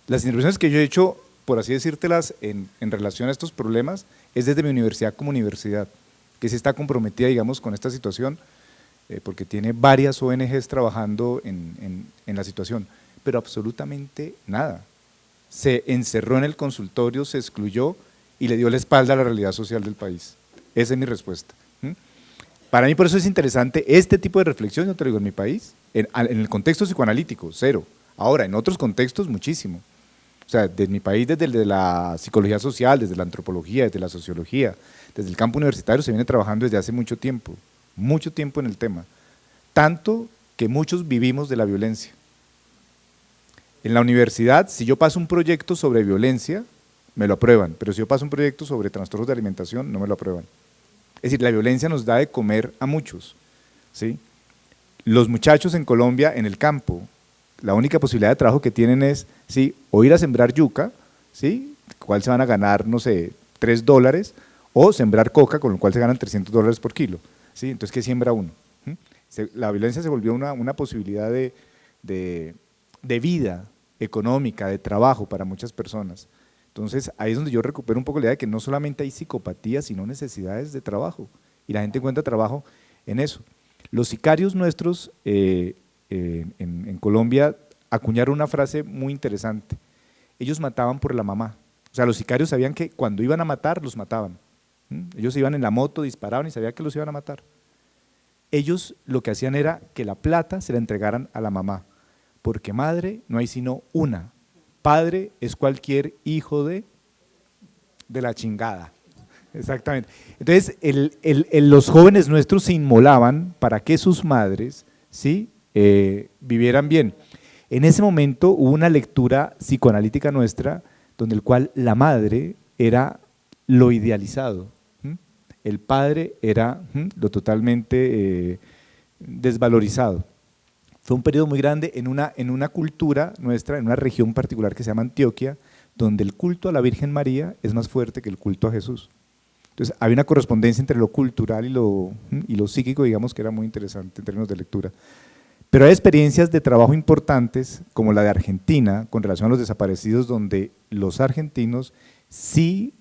Las intervenciones que yo he hecho, por así decírtelas, en relación a estos problemas, es desde mi universidad como universidad, que sí está comprometida, digamos, con esta situación, porque tiene varias ONGs trabajando en la situación, pero absolutamente nada. Se encerró en el consultorio, se excluyó y le dio la espalda a la realidad social del país. Esa es mi respuesta. Para mí por eso es interesante este tipo de reflexión, yo te lo digo, en mi país, en el contexto psicoanalítico, cero, Ahora, en otros contextos, muchísimo. O sea, desde mi país, desde la psicología social, desde la antropología, desde la sociología, desde el campo universitario, se viene trabajando desde hace mucho tiempo en el tema. Tanto que muchos vivimos de la violencia. En la universidad, si yo paso un proyecto sobre violencia, me lo aprueban, pero si yo paso un proyecto sobre trastornos de alimentación, no me lo aprueban. Es decir, la violencia nos da de comer a muchos, ¿sí? Los muchachos en Colombia, en el campo, la única posibilidad de trabajo que tienen es, ¿sí?, o ir a sembrar yuca, ¿sí?, cual se van a ganar, no sé, $3, o sembrar coca, con lo cual se ganan $300 por kilo, ¿sí? Entonces, ¿qué siembra uno? La violencia se volvió una posibilidad de vida económica, de trabajo para muchas personas. Entonces, ahí es donde yo recupero un poco la idea de que no solamente hay psicopatía, sino necesidades de trabajo, y la gente encuentra trabajo en eso. Los sicarios nuestros en Colombia acuñaron una frase muy interesante: ellos mataban por la mamá. O sea, los sicarios sabían que cuando iban a matar, los mataban. Ellos iban en la moto, disparaban y sabían que los iban a matar. Ellos lo que hacían era que la plata se la entregaran a la mamá, porque madre no hay sino una, padre es cualquier hijo de la chingada. Exactamente. Entonces, los jóvenes nuestros se inmolaban para que sus madres, ¿sí?, vivieran bien. En ese momento hubo una lectura psicoanalítica nuestra, donde el cual la madre era lo idealizado, el padre era lo totalmente desvalorizado. Fue un periodo muy grande en una cultura nuestra, en una región particular que se llama Antioquia, donde el culto a la Virgen María es más fuerte que el culto a Jesús. Entonces, había una correspondencia entre lo cultural y lo psíquico, digamos, que era muy interesante en términos de lectura. Pero hay experiencias de trabajo importantes, como la de Argentina, con relación a los desaparecidos, donde los argentinos sí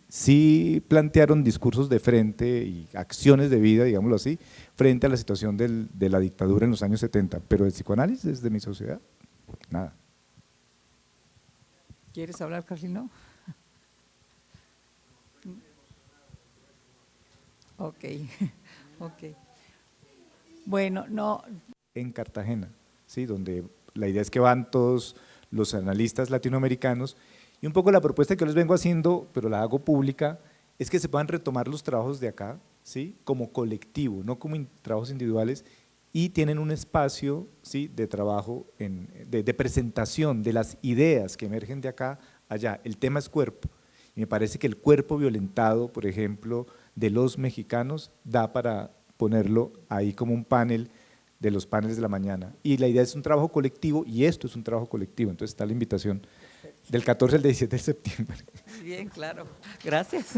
plantearon discursos de frente y acciones de vida, digámoslo así, frente a la situación de la dictadura en los años 70, pero el psicoanálisis de mi sociedad, nada. ¿Quieres hablar, Carlino? Ok. Bueno, no. En Cartagena, ¿sí?, donde la idea es que van todos los analistas latinoamericanos, y un poco la propuesta que yo les vengo haciendo, pero la hago pública, es que se puedan retomar los trabajos de acá, ¿sí?, como colectivo, no como trabajos individuales, y tienen un espacio, ¿sí?, de trabajo, de presentación de las ideas que emergen de acá allá. El tema es cuerpo, y me parece que el cuerpo violentado, por ejemplo, de los mexicanos, da para ponerlo ahí como un panel de los paneles de la mañana. Y la idea es un trabajo colectivo, y esto es un trabajo colectivo, entonces está la invitación del 14 al 17 de septiembre. Bien, claro. Gracias.